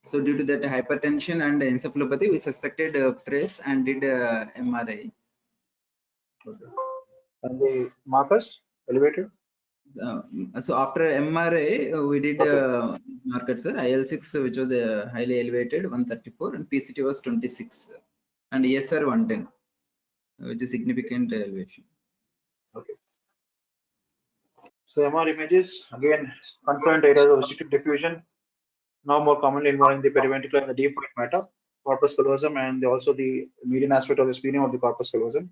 So due to that hypertension and encephalopathy, we suspected PRES and did MRI. Okay. And the markers elevated? So after MRI, we did markers, sir. IL-6, which was highly elevated, 134, and PCT was 26, and ESR 110, which is significant elevation. Okay. So MR images, again, confirmed areas of restricted diffusion, now more commonly involving the periventricular and the deep white matter, corpus callosum, and also the median aspect of the splenium of the corpus callosum.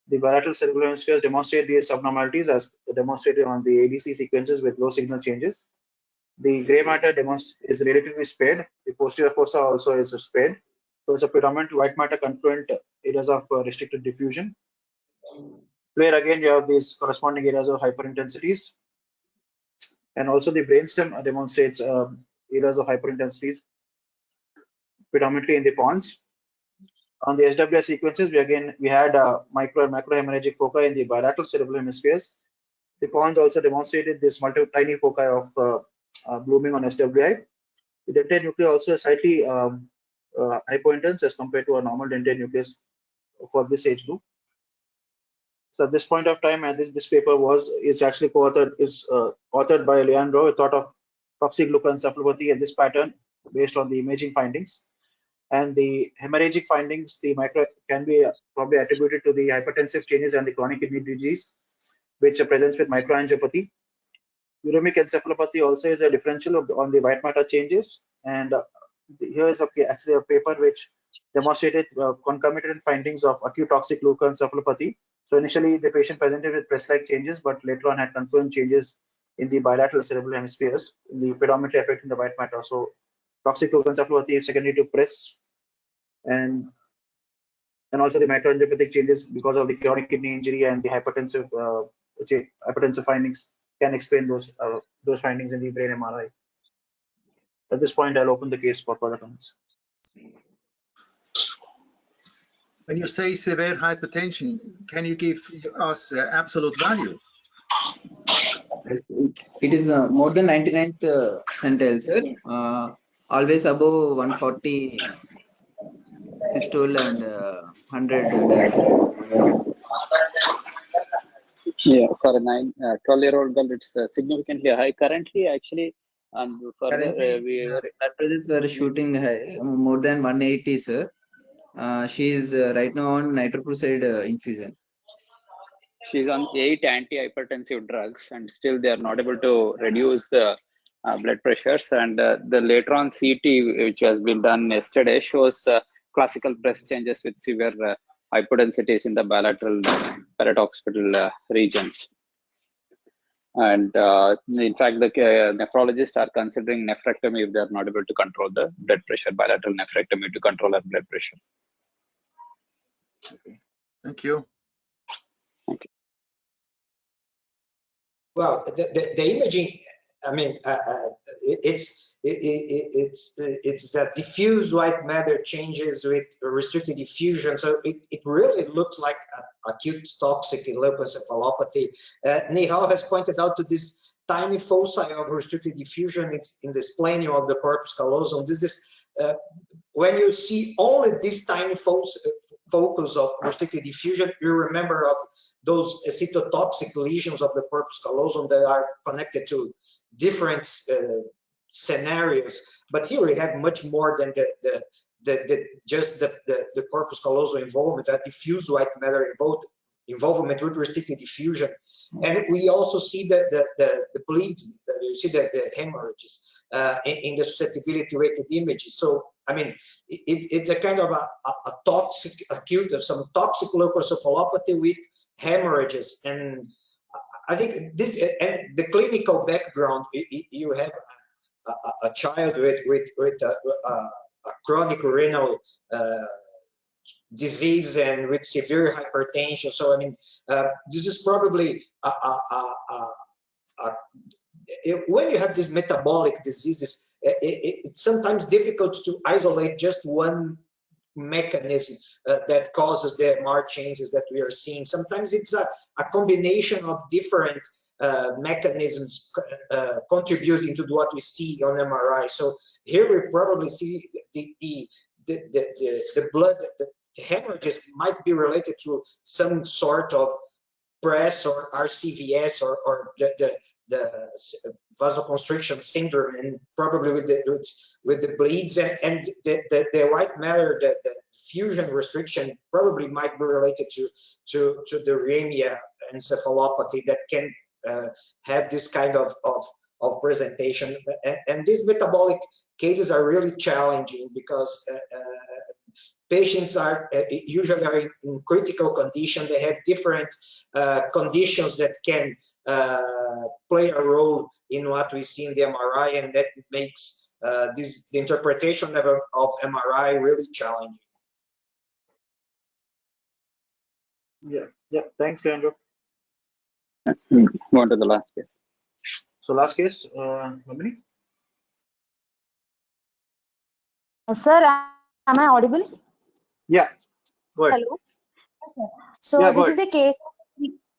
The bilateral cerebral hemispheres demonstrate these abnormalities as demonstrated on the ABC sequences with low signal changes. The gray matter is relatively spared. The posterior fossa also is spared. So it's a predominant white matter confluent areas of restricted diffusion, where again you have these corresponding areas of hyperintensities. And also the brainstem demonstrates areas of hyperintensities, predominantly in the pons. On the SWI sequences, we had micro and macro hemorrhagic foci in the bilateral cerebral hemispheres. The pons also demonstrated this tiny foci of blooming on SWI. The dentate nucleus also is slightly hypointense as compared to a normal dentate nucleus for this age group. So at this point of time, and this paper is actually authored by Leandro, a thought of toxic leukoencephalopathy and this pattern based on the imaging findings. And the hemorrhagic findings, the micro can be probably attributed to the hypertensive changes and the chronic kidney disease, which presents with microangiopathy. Uremic encephalopathy also is a differential on the white matter changes. And here is actually a paper which demonstrated concomitant findings of acute toxic leukoencephalopathy. So initially the patient presented with press-like changes, but later on had confluent changes in the bilateral cerebral hemispheres, predominantly affecting the white matter. So toxic leukoencephalopathy is secondary to press, and also the microangiopathic changes because of the chronic kidney injury and the hypertensive findings can explain those findings in the brain MRI. At this point, I'll open the case for further comments. When you say severe hypertension, can you give us absolute value? Yes, it is more than 99th centile, sir. Always above 140 systole and 100 diastole. Yeah, for a 12-year-old girl, it's significantly high. Currently, actually, and further, blood pressures were shooting high, more than 180, sir. She is right now on nitroprusside infusion. She's on 8 antihypertensive drugs, and still they are not able to reduce the blood pressures. And the later on CT, which has been done yesterday, shows classical breast changes with severe hypodensities in the bilateral paraoccipital regions. And in fact, the nephrologists are considering nephrectomy if they are not able to control the blood pressure, bilateral nephrectomy to control our blood pressure. Okay. Thank you. Thank you. Well, the imaging, I mean, it's that diffuse white matter changes with restricted diffusion. So it really looks like acute toxic leukoencephalopathy. Nihaal has pointed out to this tiny foci of restricted diffusion. It's in the splenium of the corpus callosum. This is when you see only this tiny focus of restricted diffusion, you remember of those cytotoxic lesions of the corpus callosum that are connected to different scenarios. But here we have much more than just the corpus callosum involvement, that diffuse white matter involvement with restricted diffusion. And we also see the bleeds, you see the hemorrhages in the susceptibility rated images. So, I mean, it's a kind of a toxic, acute, some toxic leukoencephalopathy with hemorrhages. And I think this, and the clinical background, you have a child with a chronic renal disease and with severe hypertension. So, I mean, this is probably when you have these metabolic diseases, it's sometimes difficult to isolate just one mechanism that causes the MR changes that we are seeing. Sometimes it's a combination of different mechanisms contributing to what we see on MRI. So here we probably see the blood, the hemorrhages might be related to some sort of press or RCVS or the vasoconstriction syndrome, and probably with the bleeds and the white matter, the fusion restriction probably might be related to the uremia encephalopathy that can have this kind of presentation. And these metabolic cases are really challenging because patients are usually in critical condition. They have different conditions that can play a role in what we see in the MRI, and that makes the interpretation of MRI really challenging. Yeah. Thanks, Andrew. Go on to the last case. So last case, Ramani? Sir, am I audible? Yeah, go ahead. Hello. Yes, sir. So Yeah, this is a case.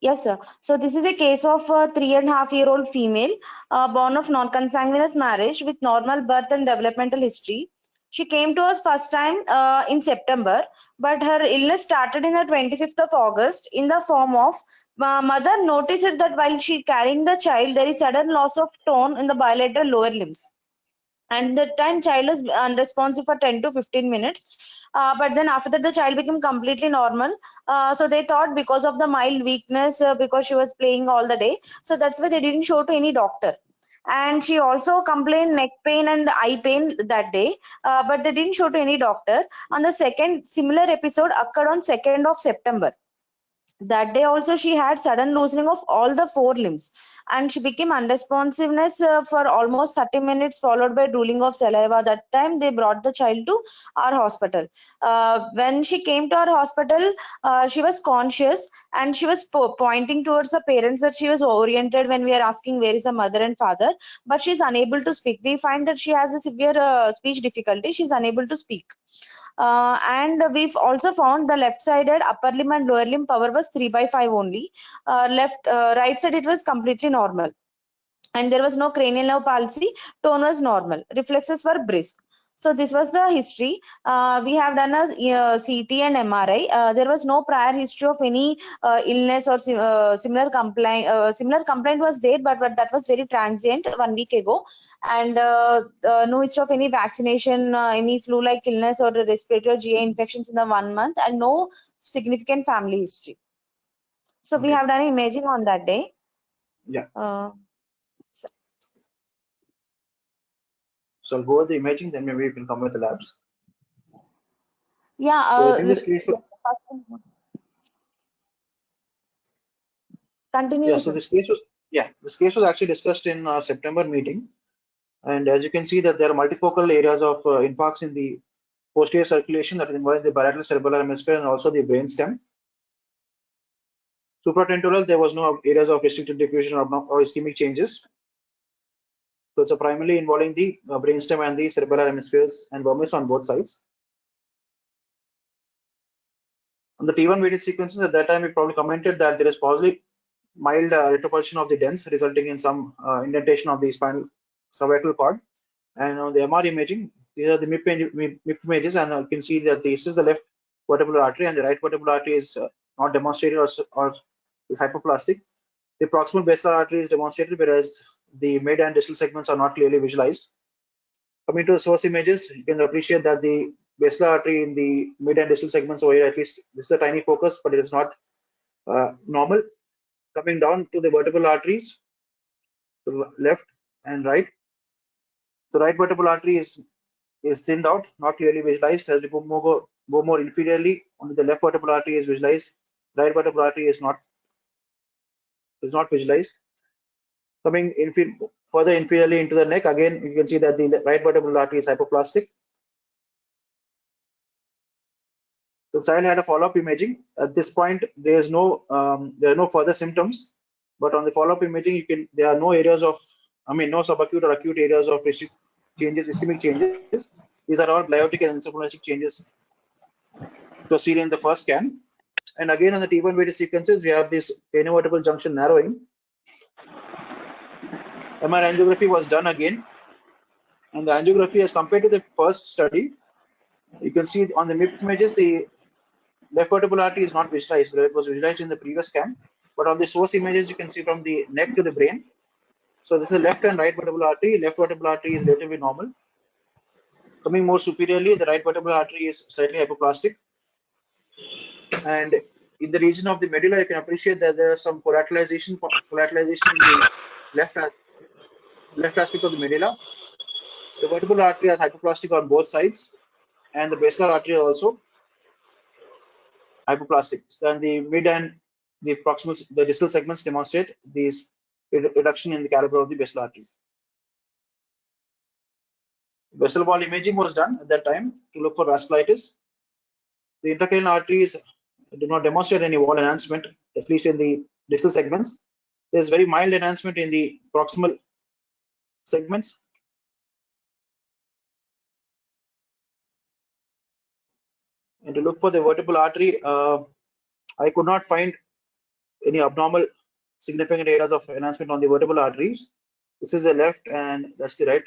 Yes, sir. So this is a case of a 3.5-year-old female born of non-consanguineous marriage with normal birth and developmental history. She came to us first time in September, but her illness started in the 25th of August in the form of mother noticed that while she carrying the child, there is sudden loss of tone in the bilateral lower limbs. And the time child was unresponsive for 10 to 15 minutes, but then after that the child became completely normal. So they thought because of the mild weakness, because she was playing all the day, so that's why they didn't show to any doctor. And she also complained neck pain and eye pain that day, but they didn't show to any doctor. On the second similar episode occurred on 2nd of September. That day also she had sudden loosening of all the 4 limbs, and she became unresponsiveness for almost 30 minutes, followed by drooling of saliva. That time they brought the child to our hospital. When she came to our hospital, she was conscious and she was pointing towards the parents, that she was oriented when we are asking where is the mother and father, but she is unable to speak. We find that she has a severe speech difficulty. She is unable to speak. And we've also found the left-sided upper limb and lower limb power was 3/5 only. Right side it was completely normal, and there was no cranial nerve palsy. Tone was normal. Reflexes were brisk. So this was the history. We have done a CT and MRI. There was no prior history of any illness or similar complaint. Similar complaint was there, but that was very transient 1 week ago. And no history of any vaccination, any flu-like illness or respiratory or GI infections in the 1 month, and no significant family history. So we have done imaging on that day. Yeah. So I'll go with the imaging, then maybe we can come with the labs. Yeah. So I think this case. Continue. Yeah. So this case was actually discussed in September meeting, and as you can see that there are multifocal areas of infarcts in the posterior circulation that is involved in the parietal cerebellar hemisphere and also the brainstem. Supratemporal, there was no areas of restricted diffusion or ischemic changes. So it's primarily involving the brainstem and the cerebellar hemispheres and vermis on both sides. On the T1 weighted sequences, at that time we probably commented that there is probably mild retropulsion of the dens, resulting in some indentation of the spinal cervical cord. And on the MR imaging, these are the MIP images, and you can see that this is the left vertebral artery, and the right vertebral artery is not demonstrated or is hypoplastic. The proximal basilar artery is demonstrated, whereas the mid and distal segments are not clearly visualized. Coming to the source images, you can appreciate that the basilar artery in the mid and distal segments over here, at least this is a tiny focus, but it is not normal. Coming down to the vertebral arteries, to left and right. The right vertebral artery is thinned out, not clearly visualized. As we go more inferiorly, only the left vertebral artery is visualized. Right vertebral artery is not visualized. Coming further inferiorly into the neck, again you can see that the right vertebral artery is hypoplastic. The child had a follow-up imaging. At this point, there are no further symptoms, but on the follow-up imaging, there are no areas of, no subacute or acute areas of changes, ischemic changes. These are all gliotic and encephalogenic changes to seen in the first scan. And again, on the T1 weighted sequences, we have this cranial-vertebral junction narrowing. MR angiography was done again, and the angiography as compared to the first study, you can see on the MIP images, the left vertebral artery is not visualized, but it was visualized in the previous scan. But on the source images, you can see from the neck to the brain. So this is left and right vertebral artery. Left vertebral artery is relatively normal. Coming more superiorly, the right vertebral artery is slightly hypoplastic. And in the region of the medulla, you can appreciate that there is some collateralization in the left aspect of the medulla. The vertebral artery are hypoplastic on both sides, and the basilar artery also hypoplastic. Then the mid and the proximal, the distal segments demonstrate this reduction in the caliber of the basilar artery. Vessel wall imaging was done at that time to look for vasculitis. The intracranial arteries do not demonstrate any wall enhancement, at least in the distal segments. There's very mild enhancement in the proximal segments. And to look for the vertebral artery, I could not find any abnormal significant areas of enhancement on the vertebral arteries. This is the left and that's the right.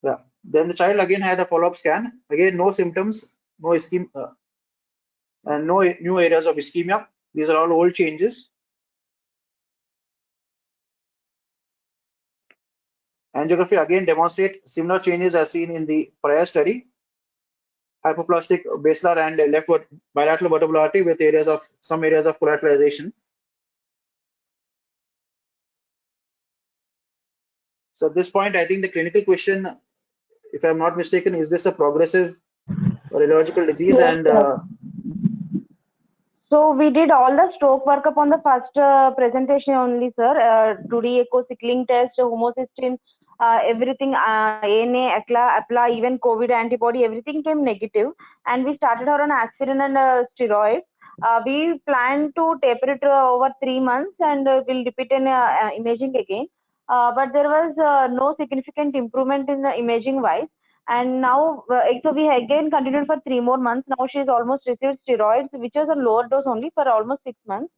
Yeah. Then the child again had a follow-up scan. Again, no symptoms, no ischemia, and no new areas of ischemia. These are all old changes. Angiography again demonstrate similar changes as seen in the prior study. Hypoplastic basilar and left bilateral vertebral artery with some areas of collateralization. So at this point, I think the clinical question, if I'm not mistaken, is this a progressive or neurological disease? Yes, and so we did all the stroke workup on the first presentation only, sir. 2D echo, sickling test, homocysteine, everything, ANA, APLA, even COVID antibody, everything came negative. And we started her on aspirin and steroids. We plan to taper it over 3 months and we'll repeat an imaging again. But there was no significant improvement in the imaging wise. And now, so we again continued for 3 more months. Now she's almost received steroids, which is a lower dose only for almost 6 months.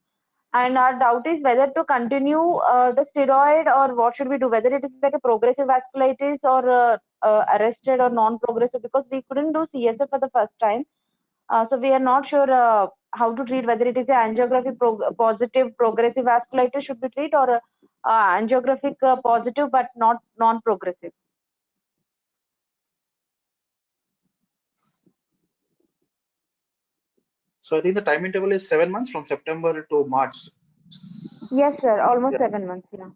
And our doubt is whether to continue the steroid or what should we do, whether it is like a progressive vasculitis or arrested or non-progressive, because we couldn't do CSF for the first time. So we are not sure how to treat, whether it is a angiographic positive progressive vasculitis should be treated or angiographic positive but not non-progressive. So I think the time interval is 7 months from September to March. Yes, sir. Almost 7 months. Yeah.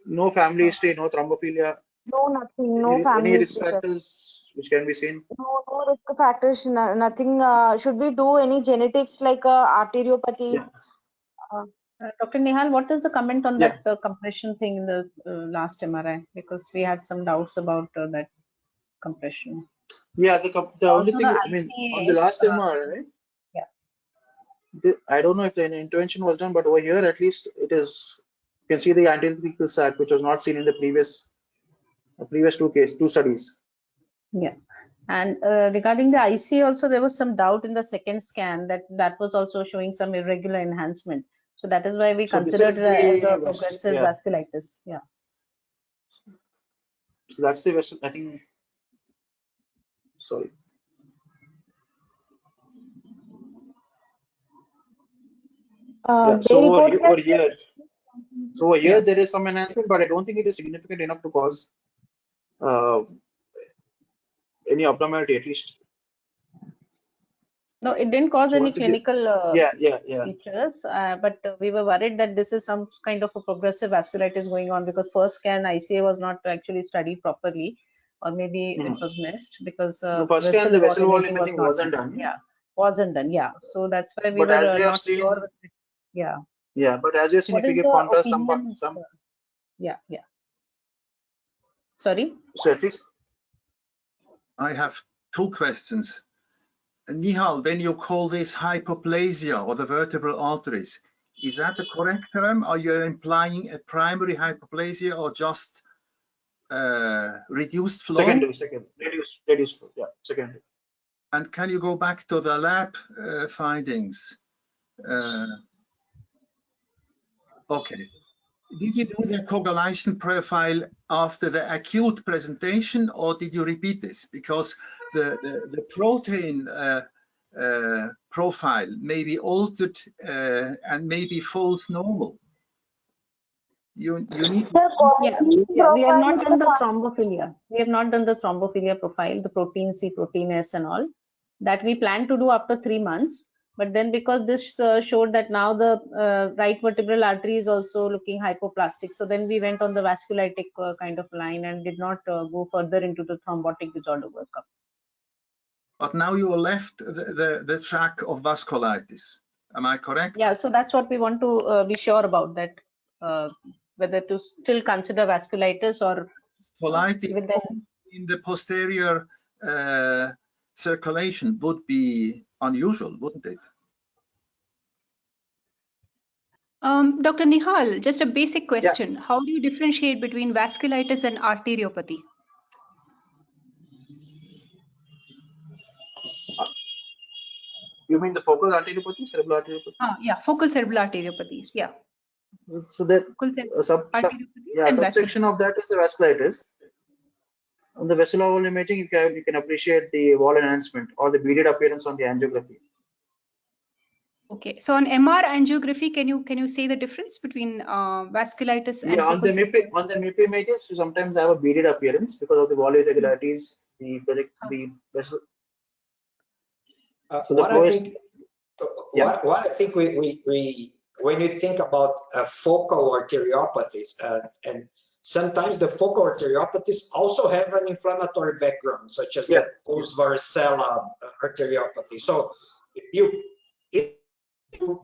No family history, no thrombophilia. No, nothing. No family any risk history, factors which can be seen? No risk factors. Nothing. Should we do any genetics like arteriopathy? Yeah. Dr. Nihaal, what is the comment on that compression thing in the last MRI? Because we had some doubts about that compression. Yeah, the only thing, I mean, on the last MRI, I don't know if the intervention was done, but over here at least it is. You can see the antithecal sac, which was not seen in the previous two studies. Yeah, and regarding the IC also, there was some doubt in the second scan that was also showing some irregular enhancement. So that is why we considered it as a progressive vasculitis. Yeah. So that's the vessel, I think. Sorry. So over here, there is some enhancement, but I don't think it is significant enough to cause any abnormality, at least. No, it didn't cause any clinical features, but we were worried that this is some kind of a progressive vasculitis going on, because first scan ICA was not actually studied properly, or maybe it was missed because first scan the vessel wall imaging wasn't done. Yeah, wasn't done. Yeah, so that's why we were not sure. Yeah. Yeah, but as you've seen, if you give contrast, some. Yeah. Sorry. So at least. I have 2 questions. Nihaal, when you call this hypoplasia or the vertebral arteries, is that the correct term? Are you implying a primary hypoplasia or just reduced flow? Secondary, reduced flow, yeah, secondary. And can you go back to the lab findings? Okay. Did you do the coagulation profile after the acute presentation, or did you repeat this? Because the protein profile may be altered and maybe false normal. You need to... we have not done the thrombophilia. We have not done the thrombophilia profile, the protein C, protein S and all. That we plan to do after 3 months. But then because this showed that now the right vertebral artery is also looking hypoplastic, so then we went on the vasculitic kind of line and did not go further into the thrombotic disorder workup. But now you are left the track of vasculitis. Am I correct? Yeah, so that's what we want to be sure about, that whether to still consider vasculitis or Colitis even then. in the posterior circulation would be unusual, wouldn't it? Dr. Nihaal, just a basic question. Yeah. How do you differentiate between vasculitis and arteriopathy? You mean the focal arteriopathy, cerebral arteriopathy? Yeah, focal cerebral arteriopathies. Yeah. So that subsection of that is the vasculitis. On the vessel level imaging, you can appreciate the wall enhancement or the beaded appearance on the angiography. Okay, so on MR angiography, can you say the difference between vasculitis and on the MIP images, you sometimes have a beaded appearance because of the wall irregularities. The vessel. So what I think we when you think about focal arteriopathies, and sometimes the focal arteriopathies also have an inflammatory background, such as the post-varicella arteriopathy. So if you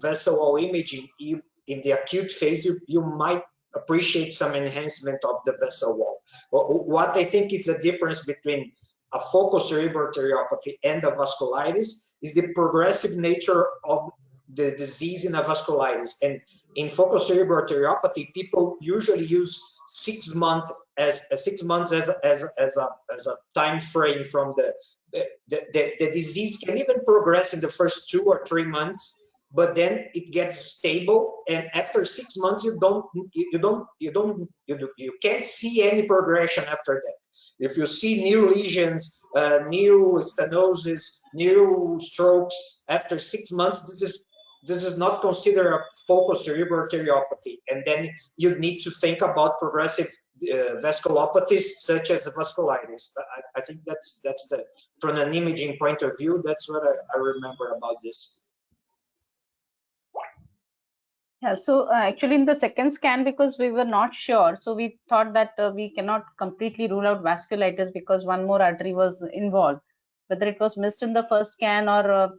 vessel wall imaging, in the acute phase, you might appreciate some enhancement of the vessel wall. What I think is the difference between a focal cerebral arteriopathy and a vasculitis is the progressive nature of the disease in a vasculitis. And in focal cerebral arteriopathy, people usually use 6 months as a time frame from the disease can even progress in the first 2 or 3 months, but then it gets stable, and after 6 months you can't see any progression after that. If you see new lesions, new stenosis, new strokes after 6 months, this is not considered a focal cerebral arteriopathy, and then you need to think about progressive vasculopathies such as the vasculitis. I think that's the, from an imaging point of view, that's what I remember about this. Yeah, so actually in the second scan, because we were not sure, so we thought that we cannot completely rule out vasculitis because one more artery was involved. Whether it was missed in the first scan or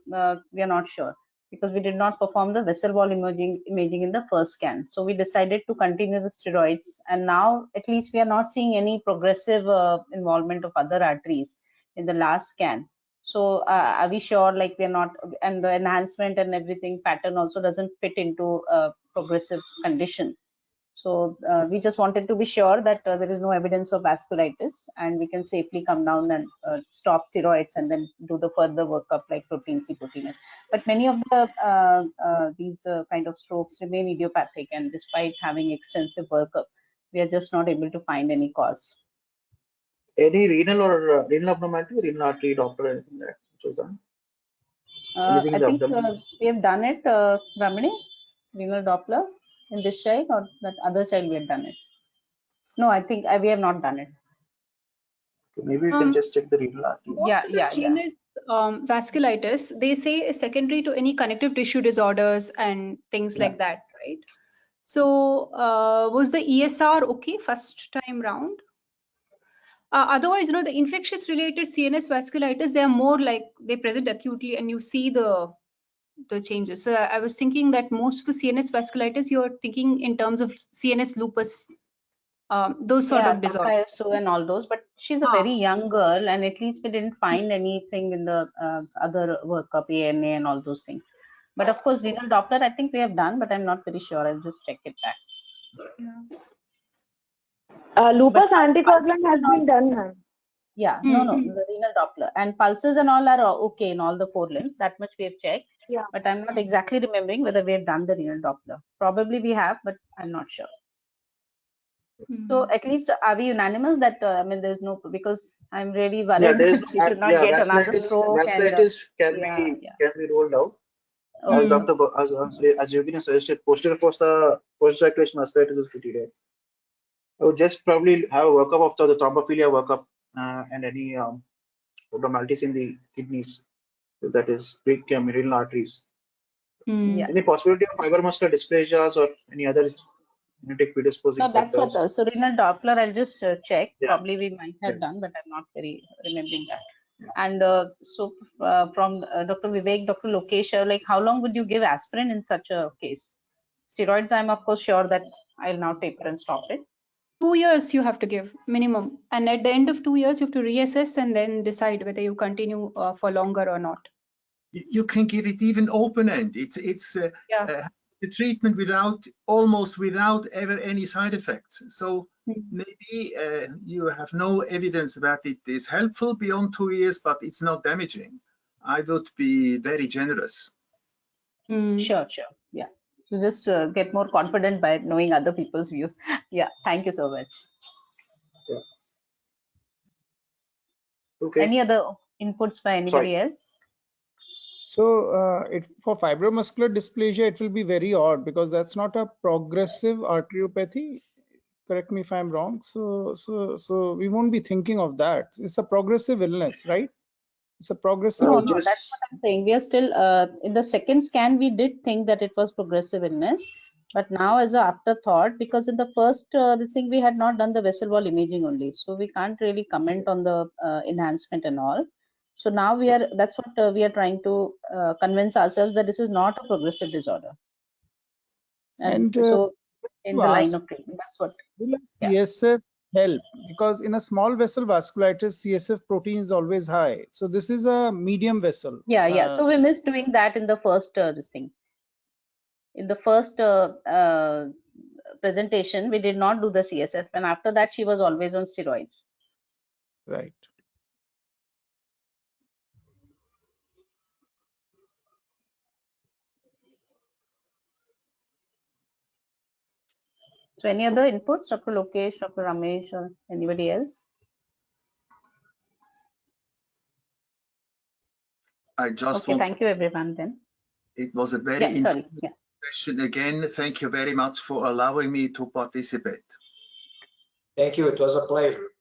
we are not sure, because we did not perform the vessel wall imaging in the first scan. So we decided to continue the steroids, and now at least we are not seeing any progressive involvement of other arteries in the last scan. So are we sure, like we're not, and the enhancement and everything pattern also doesn't fit into a progressive condition. So we just wanted to be sure that there is no evidence of vasculitis, and we can safely come down and stop steroids and then do the further workup like protein C, protein S. But many of the these kind of strokes remain idiopathic, and despite having extensive workup, we are just not able to find any cause. Any renal or renal abnormality, renal artery doctor, anything that was done? I think we have done it, Ramani, renal Doppler in this child, or that other child we have done it. No, I think we have not done it. Maybe we can just check the renal artery. Most of the CNS vasculitis, they say, is secondary to any connective tissue disorders and things like that, right? So was the ESR okay first time round? Otherwise, the infectious related CNS vasculitis, they are more like they present acutely and you see the changes. So I was thinking that most of the CNS vasculitis, you're thinking in terms of CNS lupus, those sort of disorders. And all those, but she's a very young girl, and at least we didn't find anything in the other workup, ANA and all those things. But of course, renal Doppler, I think we have done, but I'm not very sure. I'll just check it back. Lupus anticoagulant has been done, ma'am. Yeah, no, the renal Doppler and pulses and all are okay in all the 4 limbs. That much we have checked. Yeah. But I'm not exactly remembering whether we have done the renal Doppler. Probably we have, but I'm not sure. So at least are we unanimous that I mean there's no, because I'm really worried that she should not get another stroke. Vasculitis can be rolled out. As Dr. as Yogini suggested, posterior fossa post-circulation vasculitis is pretty rare. I would just probably have a workup of the thrombophilia workup and any abnormalities in the kidneys, if that is big renal arteries. Any possibility of fibromuscular dysplasias or any other genetic predisposing factors? No, that's what. So renal Doppler, I'll just check. Probably we might have done, but I'm not very remembering that. And so from Dr. Vivek, Dr. Lokesh, like how long would you give aspirin in such a case? Steroids, I'm of course sure that I'll now taper and stop it. 2 years you have to give minimum, and at the end of 2 years you have to reassess and then decide whether you continue for longer or not. You can give it even open-end. It's the treatment almost without ever any side effects. So maybe you have no evidence that it is helpful beyond 2 years, but it's not damaging. I would be very generous. Sure. Yeah. So just get more confident by knowing other people's views. Yeah. Thank you so much. Yeah. Okay. Any other inputs by anybody else? So for fibromuscular dysplasia, it will be very odd because that's not a progressive arteriopathy. Correct me if I'm wrong. So we won't be thinking of that. It's a progressive illness, right? It's a progressive. No, that's what I'm saying. We are still in the second scan. We did think that it was progressive illness, but now as an afterthought, because in the first this thing we had not done the vessel wall imaging only, so we can't really comment on the enhancement and all. So now we are. That's what we are trying to convince ourselves that this is not a progressive disorder. And so in the line of treatment, that's what. Will CSF help? Because in a small vessel vasculitis, CSF protein is always high. So this is a medium vessel. Yeah. So we missed doing that in the first this thing. In the first presentation, we did not do the CSF, and after that, she was always on steroids. Right. So any other inputs, Dr. Lokesh, Dr. Ramesh, or anybody else? I just want thank you everyone then. It was a very interesting session again. Thank you very much for allowing me to participate. Thank you. It was a pleasure.